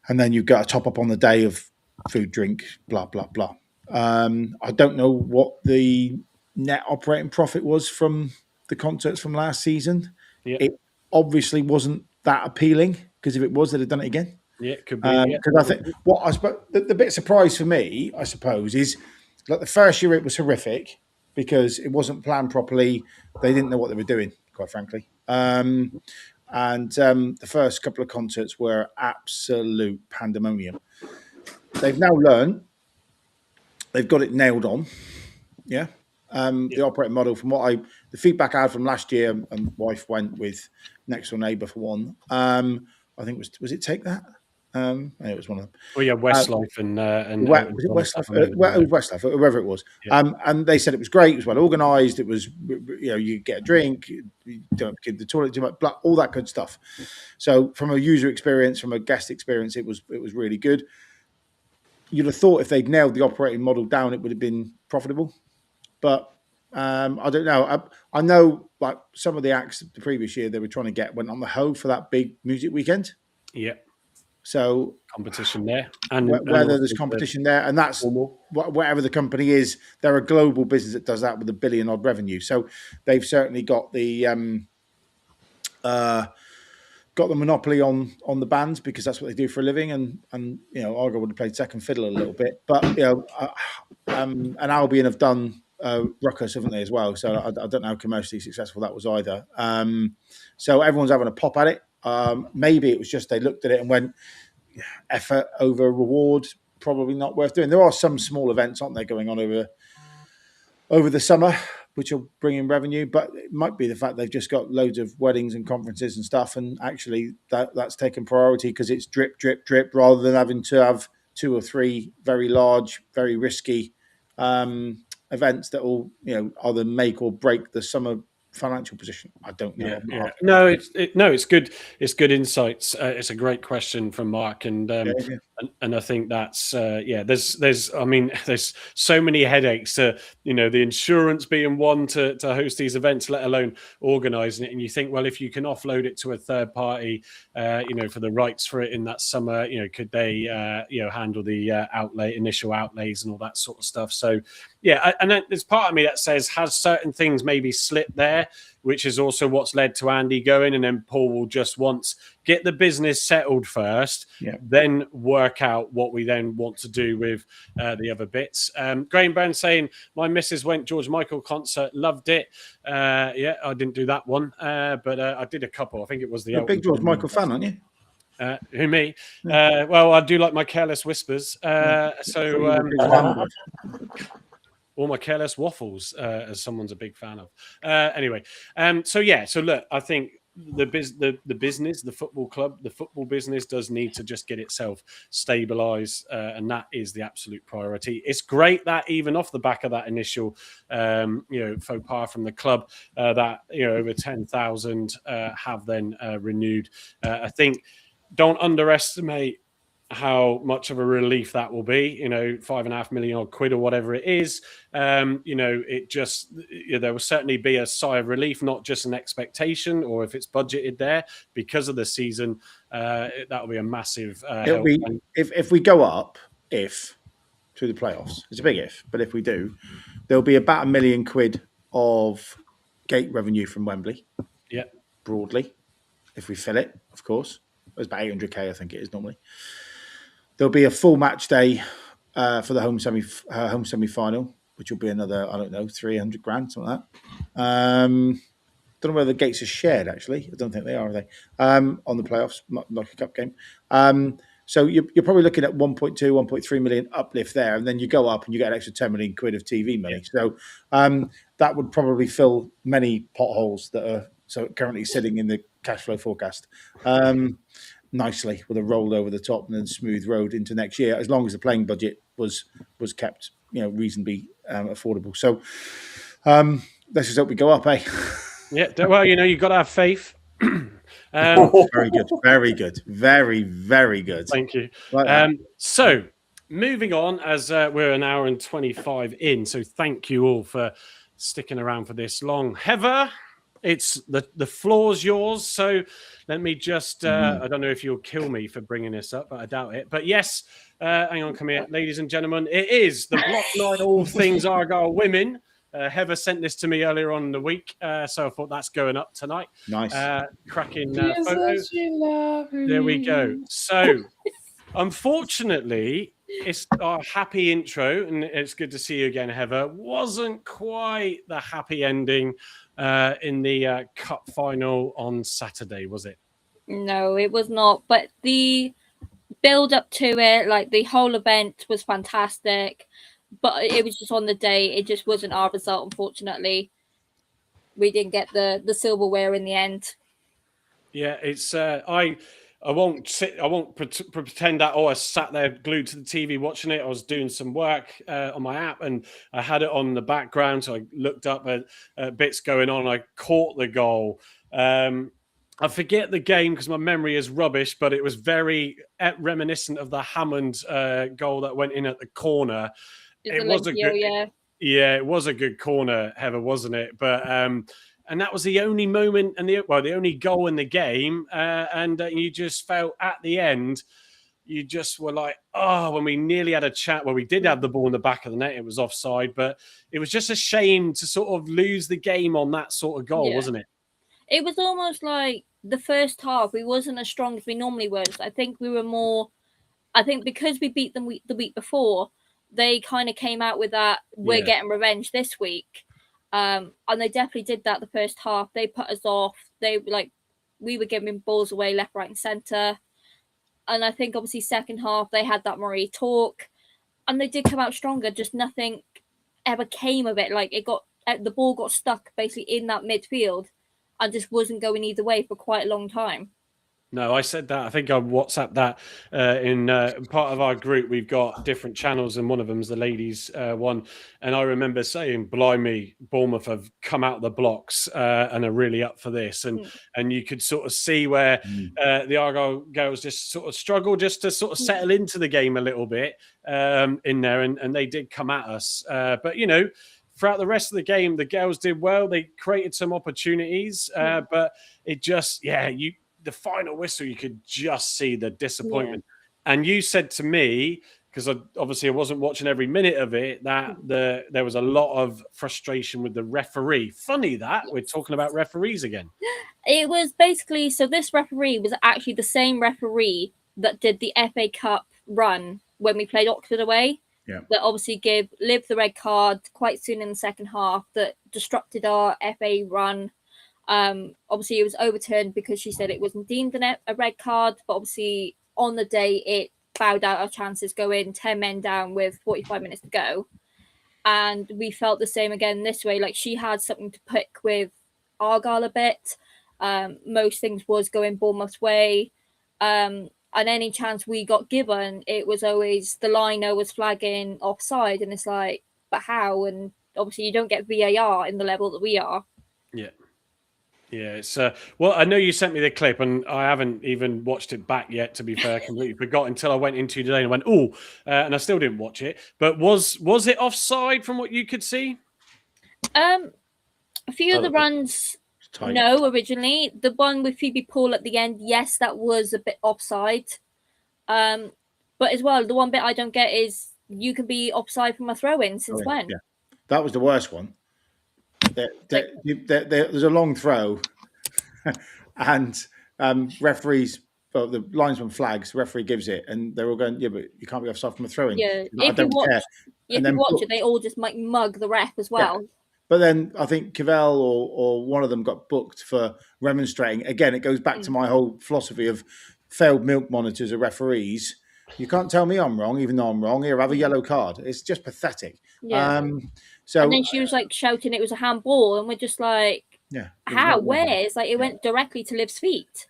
And then you've got a top up on the day of food, drink, blah, blah, blah. I don't know what the net operating profit was from the concerts from last season. Yeah. It obviously wasn't that appealing, because if it was, they'd have done it again. Yeah, it could be. Because I think the bit surprise for me, I suppose, is like the first year it was horrific because it wasn't planned properly. They didn't know what they were doing, quite frankly. And the first couple of concerts were absolute pandemonium. They've now learned. They've got it nailed on. Yeah. The operating model, from the feedback I had from last year, and wife went with Next Door Neighbour for one. I think was it Take That? It was one of them. Oh yeah, Westlife and was it Westlife? Westlife, whoever it was. Yeah. And they said it was great. It was well organised. It was, you get a drink, you don't get the toilet too much, all that good stuff. So from a user experience, from a guest experience, it was really good. You'd have thought if they'd nailed the operating model down, it would have been profitable. But I don't know. I know, like, some of the acts the previous year they were trying to went on the hoe for that big music weekend. Yeah. So competition there, and whether there's competition there, and that's whatever the company is, they're a global business that does that with $1 billion odd revenue. So they've certainly got the monopoly on the bands, because that's what they do for a living. And Argyle would have played second fiddle a little bit, but and Albion have done Ruckus, haven't they, as well? So I don't know how commercially successful that was either. So everyone's having a pop at it. Maybe it was just they looked at it and went, effort over reward, probably not worth doing. There are some small events, aren't there, going on over the summer, which will bring in revenue, but it might be the fact they've just got loads of weddings and conferences and stuff, and actually that's taken priority because it's drip, drip, drip, rather than having to have 2 or 3 very large, very risky events that will, either make or break the summer financial position. I don't know. Yeah. No, it's good. It's good insights. It's a great question from Mark, and I think that's there's so many headaches to the insurance being one to host these events, let alone organising it. And you think, well, if you can offload it to a third party, for the rights for it in that summer, could they handle the initial outlays and all that sort of stuff. So yeah, and then there's part of me that says, has certain things maybe slipped there, which is also what's led to Andy going, and then Paul will just get the business settled first, then work out what we then want to do with the other bits. Graham Brown saying, my missus went George Michael concert, loved it. I didn't do that one, but I did a couple. I think it was the... You're a big George Michael fan, aren't you? Who, me? Well, I do like my Careless Whispers. All my Careless Waffles, as someone's a big fan of. Anyway, so look, I think the business, the football club, the football business does need to just get itself stabilised, and that is the absolute priority. It's great that even off the back of that initial, faux pas from the club, that over 10,000 have then renewed. I think don't underestimate how much of a relief that will be, £5.5 million quid or whatever it is. It just, there will certainly be a sigh of relief, not just an expectation, or if it's budgeted there because of the season, that will be a massive help. If we go up, through the playoffs, it's a big if, but if we do, there'll be about £1 million of gate revenue from Wembley. Yeah. Broadly, if we fill it, of course. It's about 800k, I think it is normally. There'll be a full match day for the home semi-final, which will be another, I don't know, 300 grand, something like that. Don't know whether the gates are shared, actually. I don't think they are they? On the playoffs, not like a cup game. So you're probably looking at 1.2, 1.3 million uplift there, and then you go up and you get an extra 10 million quid of TV money. So that would probably fill many potholes that are currently sitting in the cash flow forecast. Nicely, with a roll over the top and then smooth road into next year, as long as the playing budget was kept, reasonably affordable. So let's just hope we go up, eh? Yeah, well, you've got to have faith. Very good, very good, very, very good. Thank you. Like so moving on, as we're an hour and 25 in, so thank you all for sticking around for this long. Heather, it's the floor's yours. So let me just, I don't know if you'll kill me for bringing this up, but I doubt it. But yes, hang on, come here, ladies and gentlemen. It is the Block 9 All Things Argyle Women. Heather sent this to me earlier on in the week, so I thought that's going up tonight. Nice. Cracking photo. There we go. So, unfortunately, it's our happy intro, and it's good to see you again, Heather. Wasn't quite the happy ending in the cup final on Saturday, was it? No, it was not. But the build up to it, like the whole event was fantastic. But it was just on the day, it just wasn't our result, unfortunately. We didn't get the silverware in the end. Yeah, it's I won't pretend that I sat there glued to the TV watching it. I was doing some work on my app and I had it on the background, so I looked up at bits going on. I caught the goal. I forget the game because my memory is rubbish, but it was very reminiscent of the Hammond goal that went in at the corner. It was a good, yeah, it was a good corner, Heather, wasn't it? But and that was the only moment and the only goal in the game. And you just felt at the end, you just were like, oh, when we nearly had a chat where we did have the ball in the back of the net, it was offside, but it was just a shame to sort of lose the game on that sort of goal, wasn't it? It was almost like the first half, we wasn't as strong as we normally was. I think we were more, I think because we beat them the week before, they kind of came out with that, we're getting revenge this week. And they definitely did that the first half. They put us off. We were giving balls away left, right, and centre. And I think obviously second half, they had that Marie talk. And they did come out stronger, just nothing ever came of it. Like the ball got stuck basically in that midfield and just wasn't going either way for quite a long time. No, I said that. I think I WhatsApped that in part of our group. We've got different channels, and one of them's the ladies' one. And I remember saying, "Blimey, Bournemouth have come out the blocks and are really up for this." And you could sort of see where the Argyle girls just sort of struggle just to sort of settle into the game a little bit in there, and they did come at us. But throughout the rest of the game, the girls did well. They created some opportunities, but it just, the final whistle, you could just see the disappointment. And you said to me, because obviously I wasn't watching every minute of it, that there was a lot of frustration with the referee. Funny that we're talking about referees again. It was basically, so this referee was actually the same referee that did the FA Cup run when we played Oxford away. Yeah. That obviously gave Liv the red card quite soon in the second half that disrupted our FA run. Obviously, it was overturned because she said it wasn't deemed a red card, but obviously on the day it bowed out our chances going 10 men down with 45 minutes to go. And we felt the same again this way. Like she had something to pick with Argyle a bit. Most things was going Bournemouth's way. And any chance we got given, it was always the liner was flagging offside. And it's like, but how? And obviously you don't get VAR in the level that we are. Yeah. Yeah, it's well, I know you sent me the clip, and I haven't even watched it back yet. To be fair, I completely forgot until I went into today and I went, "Oh," and I still didn't watch it. But was it offside from what you could see? A few of the runs, no. Originally, the one with Phoebe Paul at the end, yes, that was a bit offside. But as well, the one bit I don't get is you can be offside from a throw-in since when? Yeah, that was the worst one. There's a long throw, and referees, the linesman flags. The referee gives it, and they're all going, "Yeah, but you can't be offside from a throw-in." Yeah, I don't care. If you watch it, they all just might mug the ref as well. Yeah. But then I think Cavell or one of them got booked for remonstrating. Again, it goes back to my whole philosophy of failed milk monitors or referees. You can't tell me I'm wrong, even though I'm wrong. Here, have a yellow card. It's just pathetic. Yeah. So, and then she was like shouting it was a handball, and we're just like, how? Where? It's like it went directly to Liv's feet.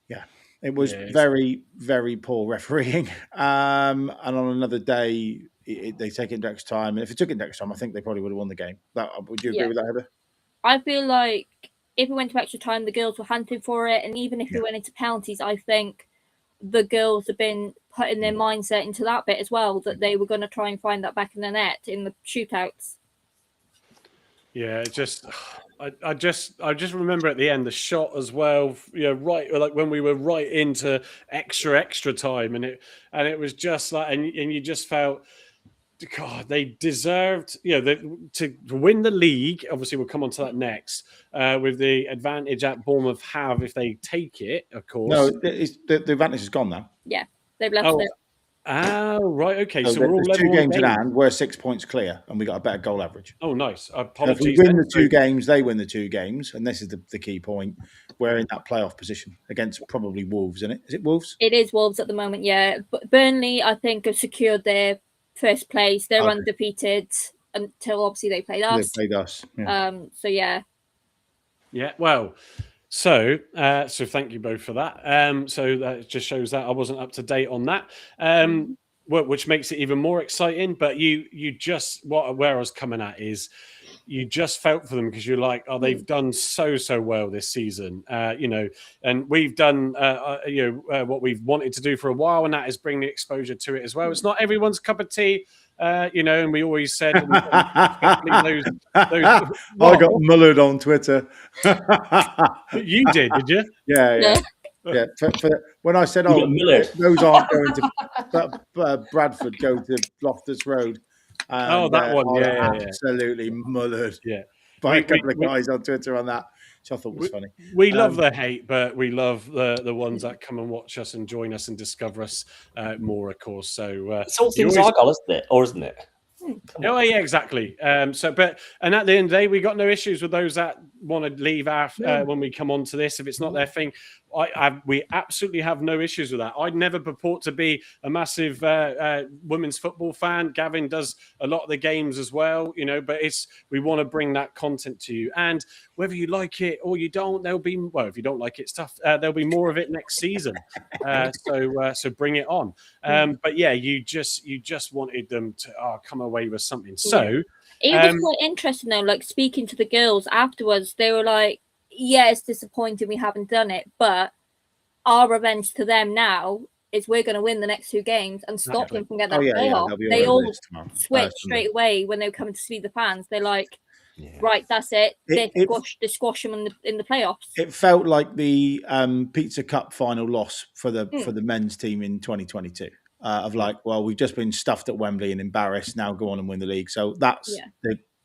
Yeah, it was very, very poor refereeing. And on another day, they take it into extra time. And if it took it into extra time, I think they probably would have won the game. Would you agree with that, Heather? I feel like if we went to extra time, the girls were hunting for it, and even if we went into penalties, I think the girls have been putting their mindset into that bit as well, that they were going to try and find that back in the net in the shootouts. Yeah, it just I just remember at the end the shot as well. Right, like when we were right into extra time, and it was just like, and you just felt, God, they deserved, to win the league. Obviously, we'll come on to that next, with the advantage that Bournemouth have if they take it, of course. No, the advantage is gone now. Yeah, they've left Oh, it. right, okay. So So we're all there's 2 level on games in games. hand. We're 6 points clear, and we got a better goal average. Oh, nice. So if we Apologies. win then. the 2 games, they win the 2 games, and this is the key point. We're in that playoff position against probably Wolves, isn't it? Is it Wolves? It is Wolves at the moment, yeah. But Burnley, I think, have secured their first place. They're Okay. undefeated until obviously they played They us. played us. Yeah. So yeah. Yeah, well, so thank you both for that. So that just shows that I wasn't up to date on that. Which makes it even more exciting. But you just where I was coming at is you just felt for them because you're like, oh, they've done so well this season, and we've done what we've wanted to do for a while, and that is bring the exposure to it as well. It's not everyone's cup of tea. And we always said, especially those I got mullered on Twitter. You did you? Yeah. When I said, "Oh, those aren't going to Bradford, go to Loftus Road." And, that one, absolutely mullered. Yeah, by a couple of guys on Twitter on that, which I thought was funny. We love the hate, but we love the ones that come and watch us and join us and discover us more, of course. So it's all things Argyle, isn't it? Or isn't it? Oh yeah, exactly. And at the end of the day, we got no issues with those that want to leave after when we come on to this. If it's not their thing, we absolutely have no issues with that. I'd never purport to be a massive women's football fan. Gavin does a lot of the games as well, but we want to bring that content to you. And whether you like it or you don't, if you don't like it, there'll be more of it next season. So bring it on. But yeah, you just wanted them to come away with something. So it was quite interesting though, like speaking to the girls afterwards, they were like, yeah, it's disappointing we haven't done it, but our revenge to them now is we're going to win the next 2 games and stop them from getting that playoff. They all switched straight away when they were coming to see the fans. They're like, right, that's it. They squash them in the playoffs. It felt like the Pizza Cup final loss for the men's team in 2022. Of like, well, we've just been stuffed at Wembley and embarrassed. Now go on and win the league. So that's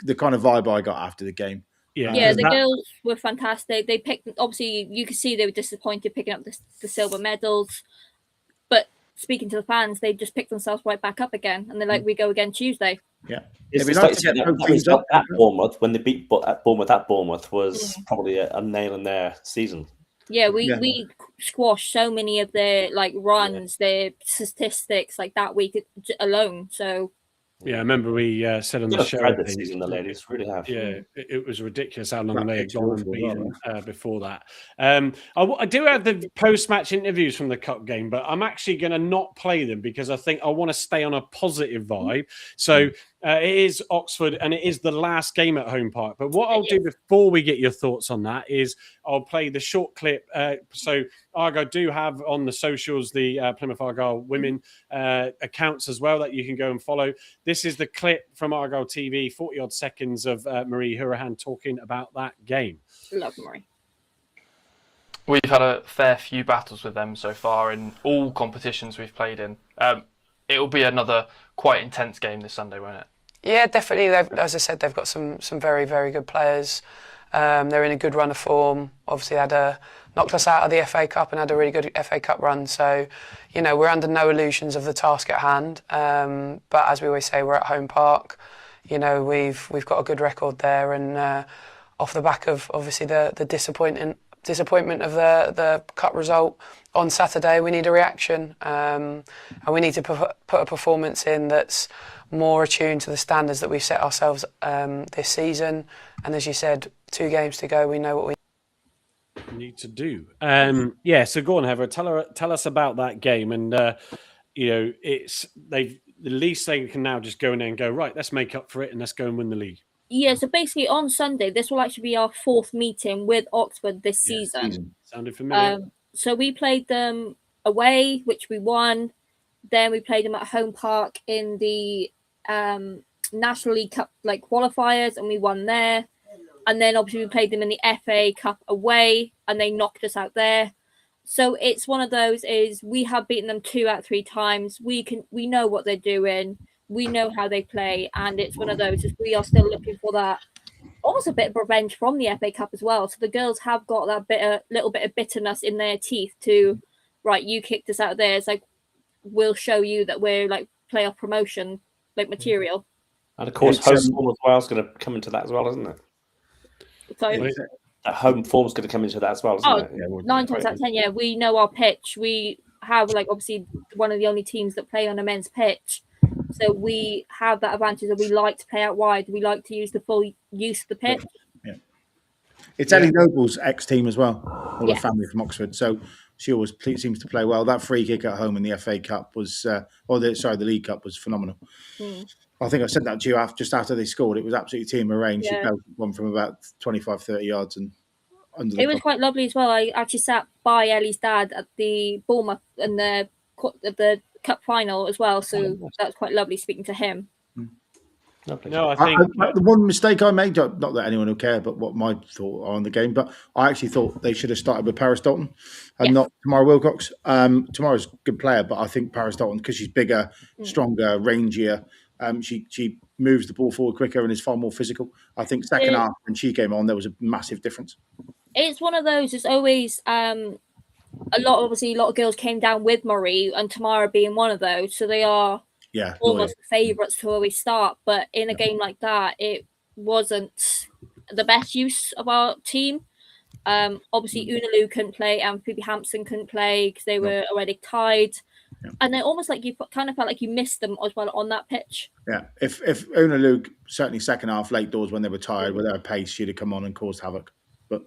the kind of vibe I got after the game. The girls were fantastic. They picked, obviously, you could see they were disappointed picking up the silver medals. But speaking to the fans, they just picked themselves right back up again. And they're like, we go again Tuesday. Yeah. It's like that result at Bournemouth, when they beat Bournemouth at Bournemouth, was probably a nail in their season. Yeah, we squashed so many of their runs, their statistics that week alone. So I remember we said on the show this season, the ladies really have. Yeah, it was ridiculous how long they had gone and beaten before that. I do have the post-match interviews from the cup game, but I'm actually going to not play them because I think I want to stay on a positive vibe. So it is Oxford and it is the last game at Home Park. But what I'll do before we get your thoughts on that is I'll play the short clip. So Argyle do have on the socials the Plymouth Argyle women accounts as well that you can go and follow. This is the clip from Argyle TV, 40-odd seconds of Marie Hurahan talking about that game. Love Marie. We've had a fair few battles with them so far in all competitions we've played in. It'll be another quite intense game this Sunday, won't it? Yeah, definitely. As I said, they've got some very, very good players. They're in a good run of form. Obviously, knocked us out of the FA Cup and had a really good FA Cup run. So, we're under no illusions of the task at hand. But as we always say, we're at Home Park. We've got a good record there, and off the back of obviously the disappointment of the cup result on Saturday, we need a reaction, and we need to put a performance in that's more attuned to the standards that we've set ourselves this season. And as you said, 2 games to go. We know what we need to do. So go on, Heather. Tell us about that game, and it's the least they can now just go in there and go, right, let's make up for it and let's go and win the league. Yeah, so basically on Sunday, this will actually be our 4th meeting with Oxford this season. Sounded familiar. So we played them away, which we won. Then we played them at Home Park in the National League Cup qualifiers, and we won there. and then obviously we played them in the FA Cup away, and they knocked us out there. So it's one of those is we have beaten them 2 out of 3 times. We know what they're doing. We know how they play, and it's one of those is we are still looking for that almost a bit of revenge from the FA Cup as well. So the girls have got that little bit of bitterness in their teeth to, right, you kicked us out there. It's like, we'll show you that we're like playoff promotion like material. And of course, home form as well is going to come into that as well, isn't it? So home form is going to come into that as well, isn't it? Yeah, 9 times out of 10, yeah, we know our pitch. We have like obviously one of the only teams that play on a men's pitch. So we have that advantage that we like to play out wide. We like to use the full use of the pitch. Yeah. It's Ellie Noble's ex-team as well, all Yeah. her family from Oxford. So she always seems to play well. That free kick at home in the FA Cup was, the League Cup was phenomenal. I think I said that to you just after they scored. It was absolutely team arranged. Yeah. She belted one from about 25, 30 yards and under the It was quite lovely as well. I actually sat by Ellie's dad at the Bournemouth and the cup final as well. So that was quite lovely speaking to him. No, I think the one mistake I made, not that anyone will care, but what my thought on the game, but I actually thought they should have started with Paris Dalton and not Tamara Wilcox. Tamara's a good player, but I think Paris Dalton, because she's bigger, stronger, rangier, she moves the ball forward quicker and is far more physical. I think second half when she came on, there was a massive difference. It's one of those. It's always a lot of girls came down with Marie, and Tamara being one of those. So they are almost the favourites to always start. But in a game like that, it wasn't the best use of our team. Obviously, Unaloo couldn't play, and Phoebe Hampson couldn't play because they were already tied. And then almost like you kind of felt like you missed them as well on that pitch. Yeah, if Unaloo, certainly second half, late doors when they were tired, with their pace, she'd have come on and caused havoc. But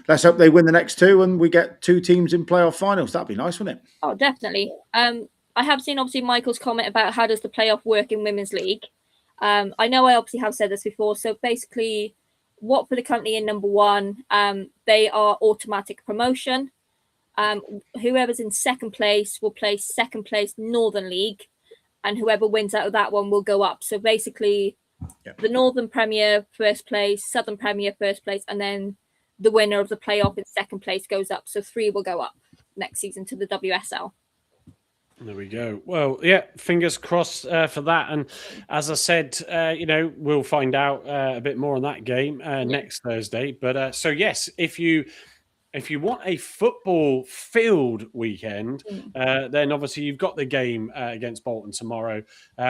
let's hope they win the next 2 and we get 2 teams in playoff finals. That'd be nice, wouldn't it? Oh, definitely. I have seen obviously Michael's comment about how does the playoff work in Women's League. I know I obviously have said this before. So basically, Watford are currently in number 1. They are automatic promotion. Whoever's in second place will play second place Northern League, and whoever wins out of that one will go up. So basically, the Northern Premier first place, Southern Premier first place, and then the winner of the playoff in second place goes up. So 3 will go up next season to the WSL. There we go. Well, yeah, fingers crossed for that. And as I said, we'll find out a bit more on that game next Thursday. But so, yes, if you want a football-filled weekend, then obviously you've got the game against Bolton tomorrow.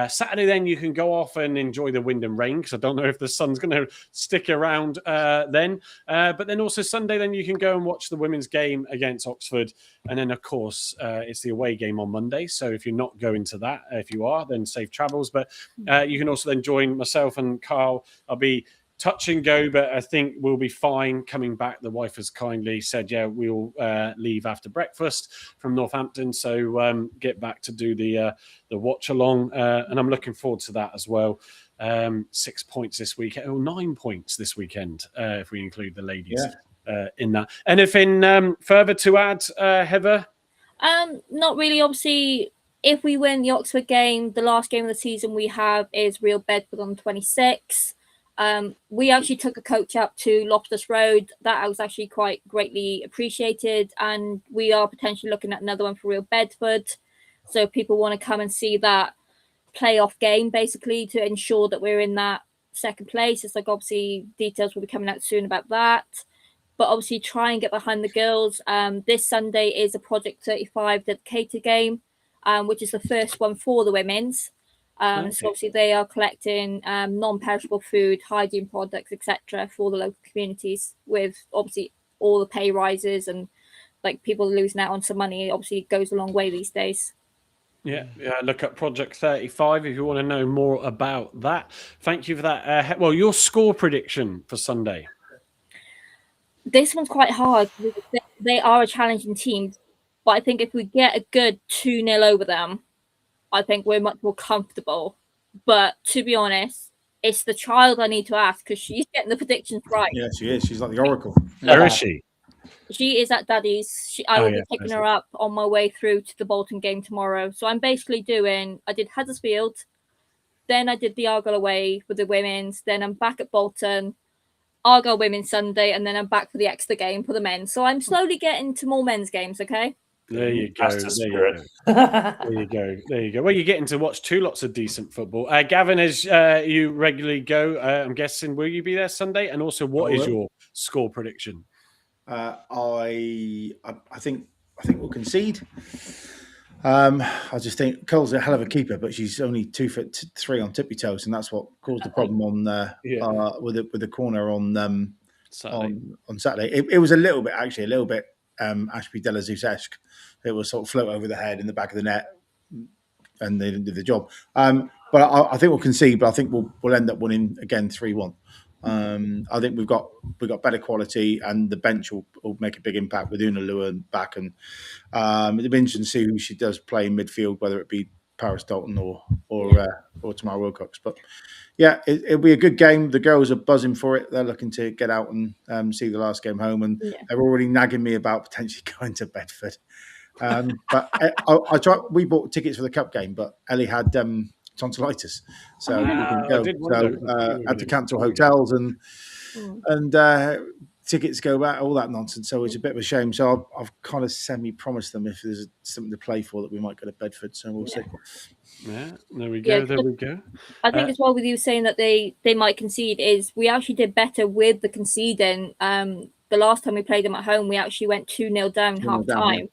Saturday, then you can go off and enjoy the wind and rain, because I don't know if the sun's going to stick around then. But then also Sunday, then you can go and watch the women's game against Oxford. And then, of course, it's the away game on Monday. So if you're not going to that, if you are, then safe travels. But you can also then join myself and Carl. I'll be touch and go, but I think we'll be fine coming back. The wife has kindly said, we'll leave after breakfast from Northampton. So get back to do the watch along. And I'm looking forward to that as well. 6 points this weekend, 9 points this weekend, if we include the ladies in that. Anything further to add, Heather? Not really. Obviously, if we win the Oxford game, the last game of the season we have is Real Bedford on 26. We actually took a coach up to Loftus Road. That was actually quite greatly appreciated. And we are potentially looking at another one for Real Bedford. So if people want to come and see that playoff game, basically, to ensure that we're in that second place. It's like, obviously, details will be coming out soon about that. But obviously, try and get behind the girls. This Sunday is a Project 35 dedicated game, which is the first one for the women's. So obviously they are collecting non-perishable food, hygiene products, etc., for the local communities. With obviously all the pay rises and like people losing out on some money, obviously it goes a long way these days. Yeah, look at Project 35 if you want to know more about that. Thank you for that. Well, your score prediction for Sunday? This one's quite hard. They are a challenging team, but I think if we get a good 2-0 over them, I think we're much more comfortable. But to be honest, it's the child I need to ask because she's getting the predictions right. Yeah, she is. She's like the oracle. Where is she? She is at Daddy's. I will be picking her up on my way through to the Bolton game tomorrow. So I'm basically I did Huddersfield, then I did the Argyle away with the women's, then I'm back at Bolton. Argyle women Sunday, and then I'm back for the Exeter game for the men. So I'm slowly getting to more men's games. Okay. There you go. That's the There you spirit. go. There you go. There you go. Well, you're getting to watch lots of decent football. Gavin, as you regularly go, I'm guessing, will you be there Sunday? And also, what is your score prediction? I think we'll concede. I just think Cole's a hell of a keeper, but she's only 2'3" on tippy toes, and that's what caused the problem on with the corner on Saturday. It was a little bit Ashby De La Zeus-esque. It was sort of float over the head in the back of the net, and they didn't do the job. But I think we'll concede, but I think we'll end up winning again 3-1. I think we've got better quality, and the bench will make a big impact with Una Lewin back, and it'll be interesting to see who she does play in midfield, whether it be Paris Dalton or Tamara Wilcox. But yeah, it'll be a good game. The girls are buzzing for it. They're looking to get out and see the last game home, and they're already nagging me about potentially going to Bedford. But I tried. We bought tickets for the cup game, but Ellie had tonsillitis, so we couldn't go. So had to cancel hotels and tickets go back, all that nonsense. So it's a bit of a shame. So I've kind of semi-promised them if there's something to play for that we might go to Bedford. So we'll see. Yeah, there we go. There we go. I think as well with you saying that they might concede is we actually did better with the conceding. The last time we played them at home, we actually went 2-0 down half time,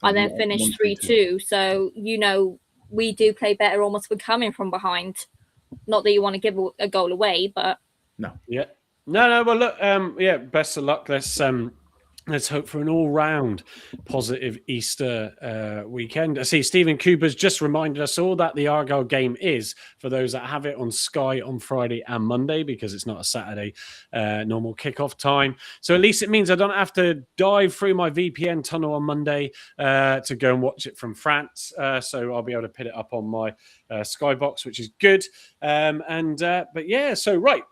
and then finished 3-2. So we do play better almost with coming from behind. Not that you want to give a goal away, but no. Well, look, best of luck. Let's hope for an all-round positive Easter weekend. I see Stephen Cooper's just reminded us all that the Argyle game is, for those that have it, on Sky on Friday and Monday, because it's not a Saturday normal kickoff time. So at least it means I don't have to dive through my VPN tunnel on Monday to go and watch it from France. So I'll be able to put it up on my Skybox, which is good. But yeah, so right,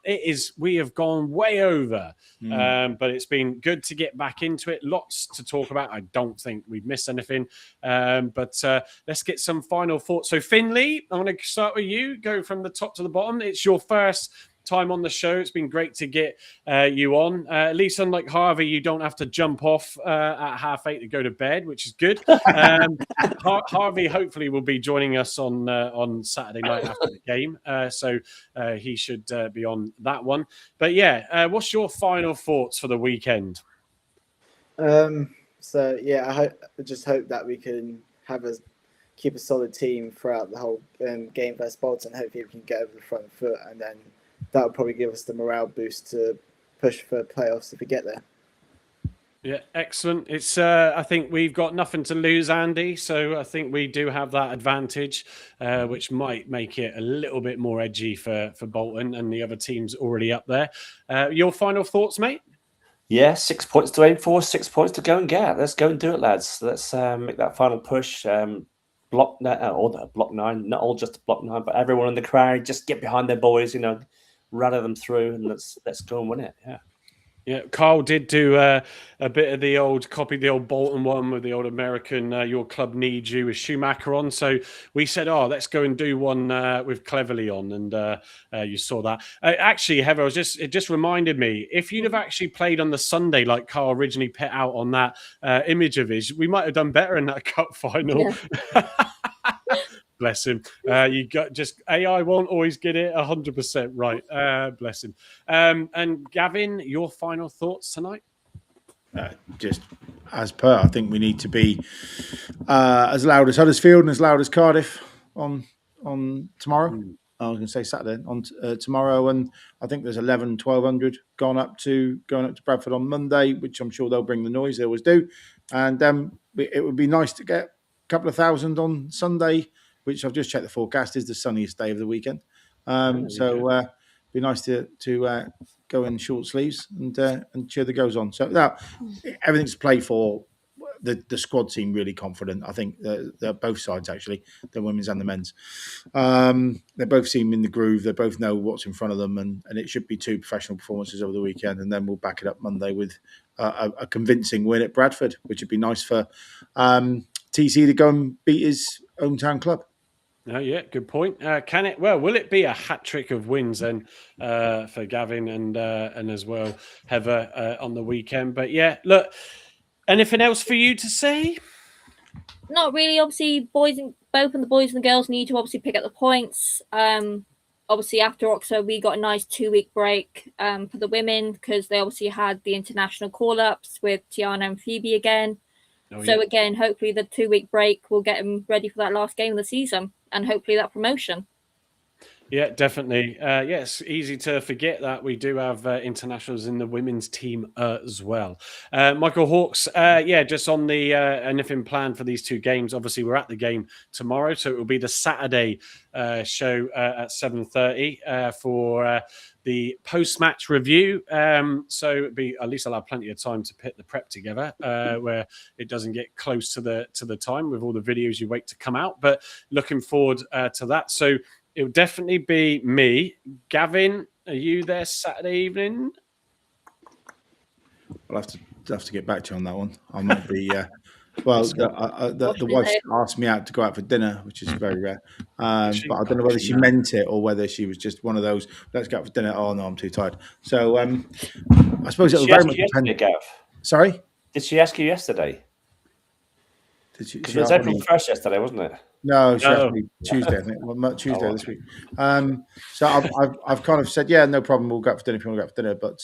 we have gone way over, but it's been good to get back into it. Lots to talk about. I don't think we've missed anything, but let's get some final thoughts. So Finley, I'm going to start with you. Go from the top to the bottom. It's your first time on the show. It's been great to get you on. At least unlike Harvey, you don't have to jump off at 8:30 to go to bed, which is good. Harvey hopefully will be joining us on Saturday night after the game, so he should be on that one. But yeah, what's your final thoughts for the weekend? So yeah, I just hope that we can keep a solid team throughout the whole game versus Bolton. Hopefully we can get over the front foot, and then that would probably give us the morale boost to push for playoffs if we get there. Yeah, excellent. It's I think we've got nothing to lose, Andy. So I think we do have that advantage, which might make it a little bit more edgy for Bolton and the other teams already up there. Your final thoughts, mate? Yeah, 6 points to aim for, 6 points to go and get. Let's go and do it, lads. Let's make that final push. Block 9, not all just block 9, but everyone in the crowd, just get behind their boys, rally them through, and let's go and win it. Yeah, Carl did do a bit of the old Bolton one with the old American "Your Club Needs You" with Schumacher on. So we said, let's go and do one with Cleverly on, and you saw that. Actually, Heather, it just reminded me, if you'd have actually played on the Sunday like Carl originally put out on that image of his, we might have done better in that cup final. Yeah. Bless him. AI won't always get it 100% right. Bless him. And Gavin, your final thoughts tonight? Just as per, I think we need to be as loud as Huddersfield and as loud as Cardiff on tomorrow. I was going to say Saturday on tomorrow, and I think there's 1,100 going up to Bradford on Monday, which I'm sure they'll bring the noise. They always do, and it would be nice to get a couple of thousand on Sunday, which I've just checked the forecast is the sunniest day of the weekend. So be nice to go in short sleeves and cheer the goals on. So everything's to play for. The squad seem really confident. I think they're both sides, actually, the women's and the men's. They both seem in the groove. They both know what's in front of them, and it should be 2 professional performances over the weekend, and then we'll back it up Monday with a convincing win at Bradford, which would be nice for TC to go and beat his hometown club. No, yeah, good point. Can it? Well, will it be a hat trick of wins then for Gavin and as well Heather on the weekend? But yeah, look, anything else for you to say? Not really. Obviously, both the boys and the girls need to obviously pick up the points. Obviously, after Oxford, we got a nice 2-week break for the women because they obviously had the international call-ups with Tiana and Phoebe again. Again, hopefully the 2-week break will get them ready for that last game of the season and hopefully that promotion. Yeah, definitely. It's easy to forget that we do have internationals in the women's team as well. Michael Hawks, just on the anything planned for these two games. Obviously, we're at the game tomorrow, so it will be the Saturday show at 7:30 for the post-match review. So it'll be, at least I'll have plenty of time to put the prep together, where it doesn't get close to the time with all the videos you wait to come out. But looking forward to that. So it'll definitely be me. Gavin, are you there Saturday evening? I'll have to get back to you on that one. I might be. Well, the wife asked me out to go out for dinner, which is very rare. But I don't know whether she meant it or whether she was just one of those, let's go out for dinner. Oh, no, I'm too tired. So I suppose it will very much depend. Sorry? Did she ask you yesterday? It was April 1st yesterday, wasn't it? No, she asked me Tuesday, I think. Well, Tuesday this week. So I've kind of said, yeah, no problem. We'll go out for dinner if you want to go out for dinner. But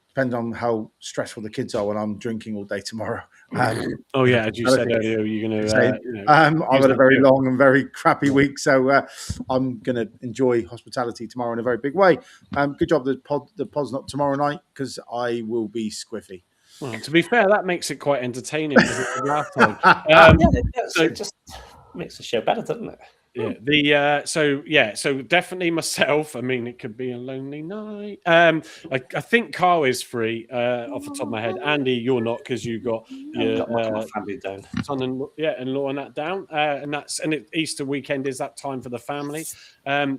depends on how stressful the kids are when I'm drinking all day tomorrow. As you said earlier, you're going to. I've had a very long and very crappy week, so I'm going to enjoy hospitality tomorrow in a very big way. Good job the pod's not tomorrow night because I will be squiffy. Well, to be fair, that makes it quite entertaining. Last time. It just makes the show better, doesn't it? Yeah. So definitely myself. I mean, it could be a lonely night. I think Carl is free off the top of my head. Andy, you're not because you got your family down. Son-in-law and that down. And Easter weekend is that time for the family.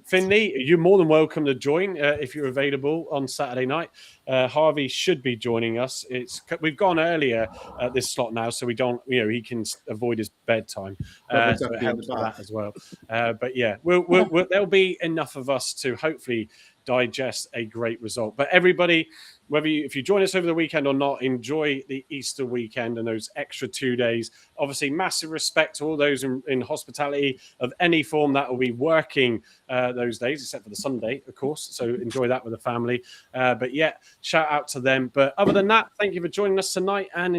Finley, you're more than welcome to join if you're available on Saturday night. Harvey should be joining us. We've gone earlier at this slot now, so we don't. He can avoid his bedtime. So it helps with that as well. But yeah, there'll be enough of us to hopefully digest a great result. But everybody, if you join us over the weekend or not, enjoy the Easter weekend and those extra 2 days. Obviously, massive respect to all those in hospitality of any form that will be working those days, except for the Sunday, of course. So enjoy that with the family. But yeah, shout out to them. But other than that, thank you for joining us tonight and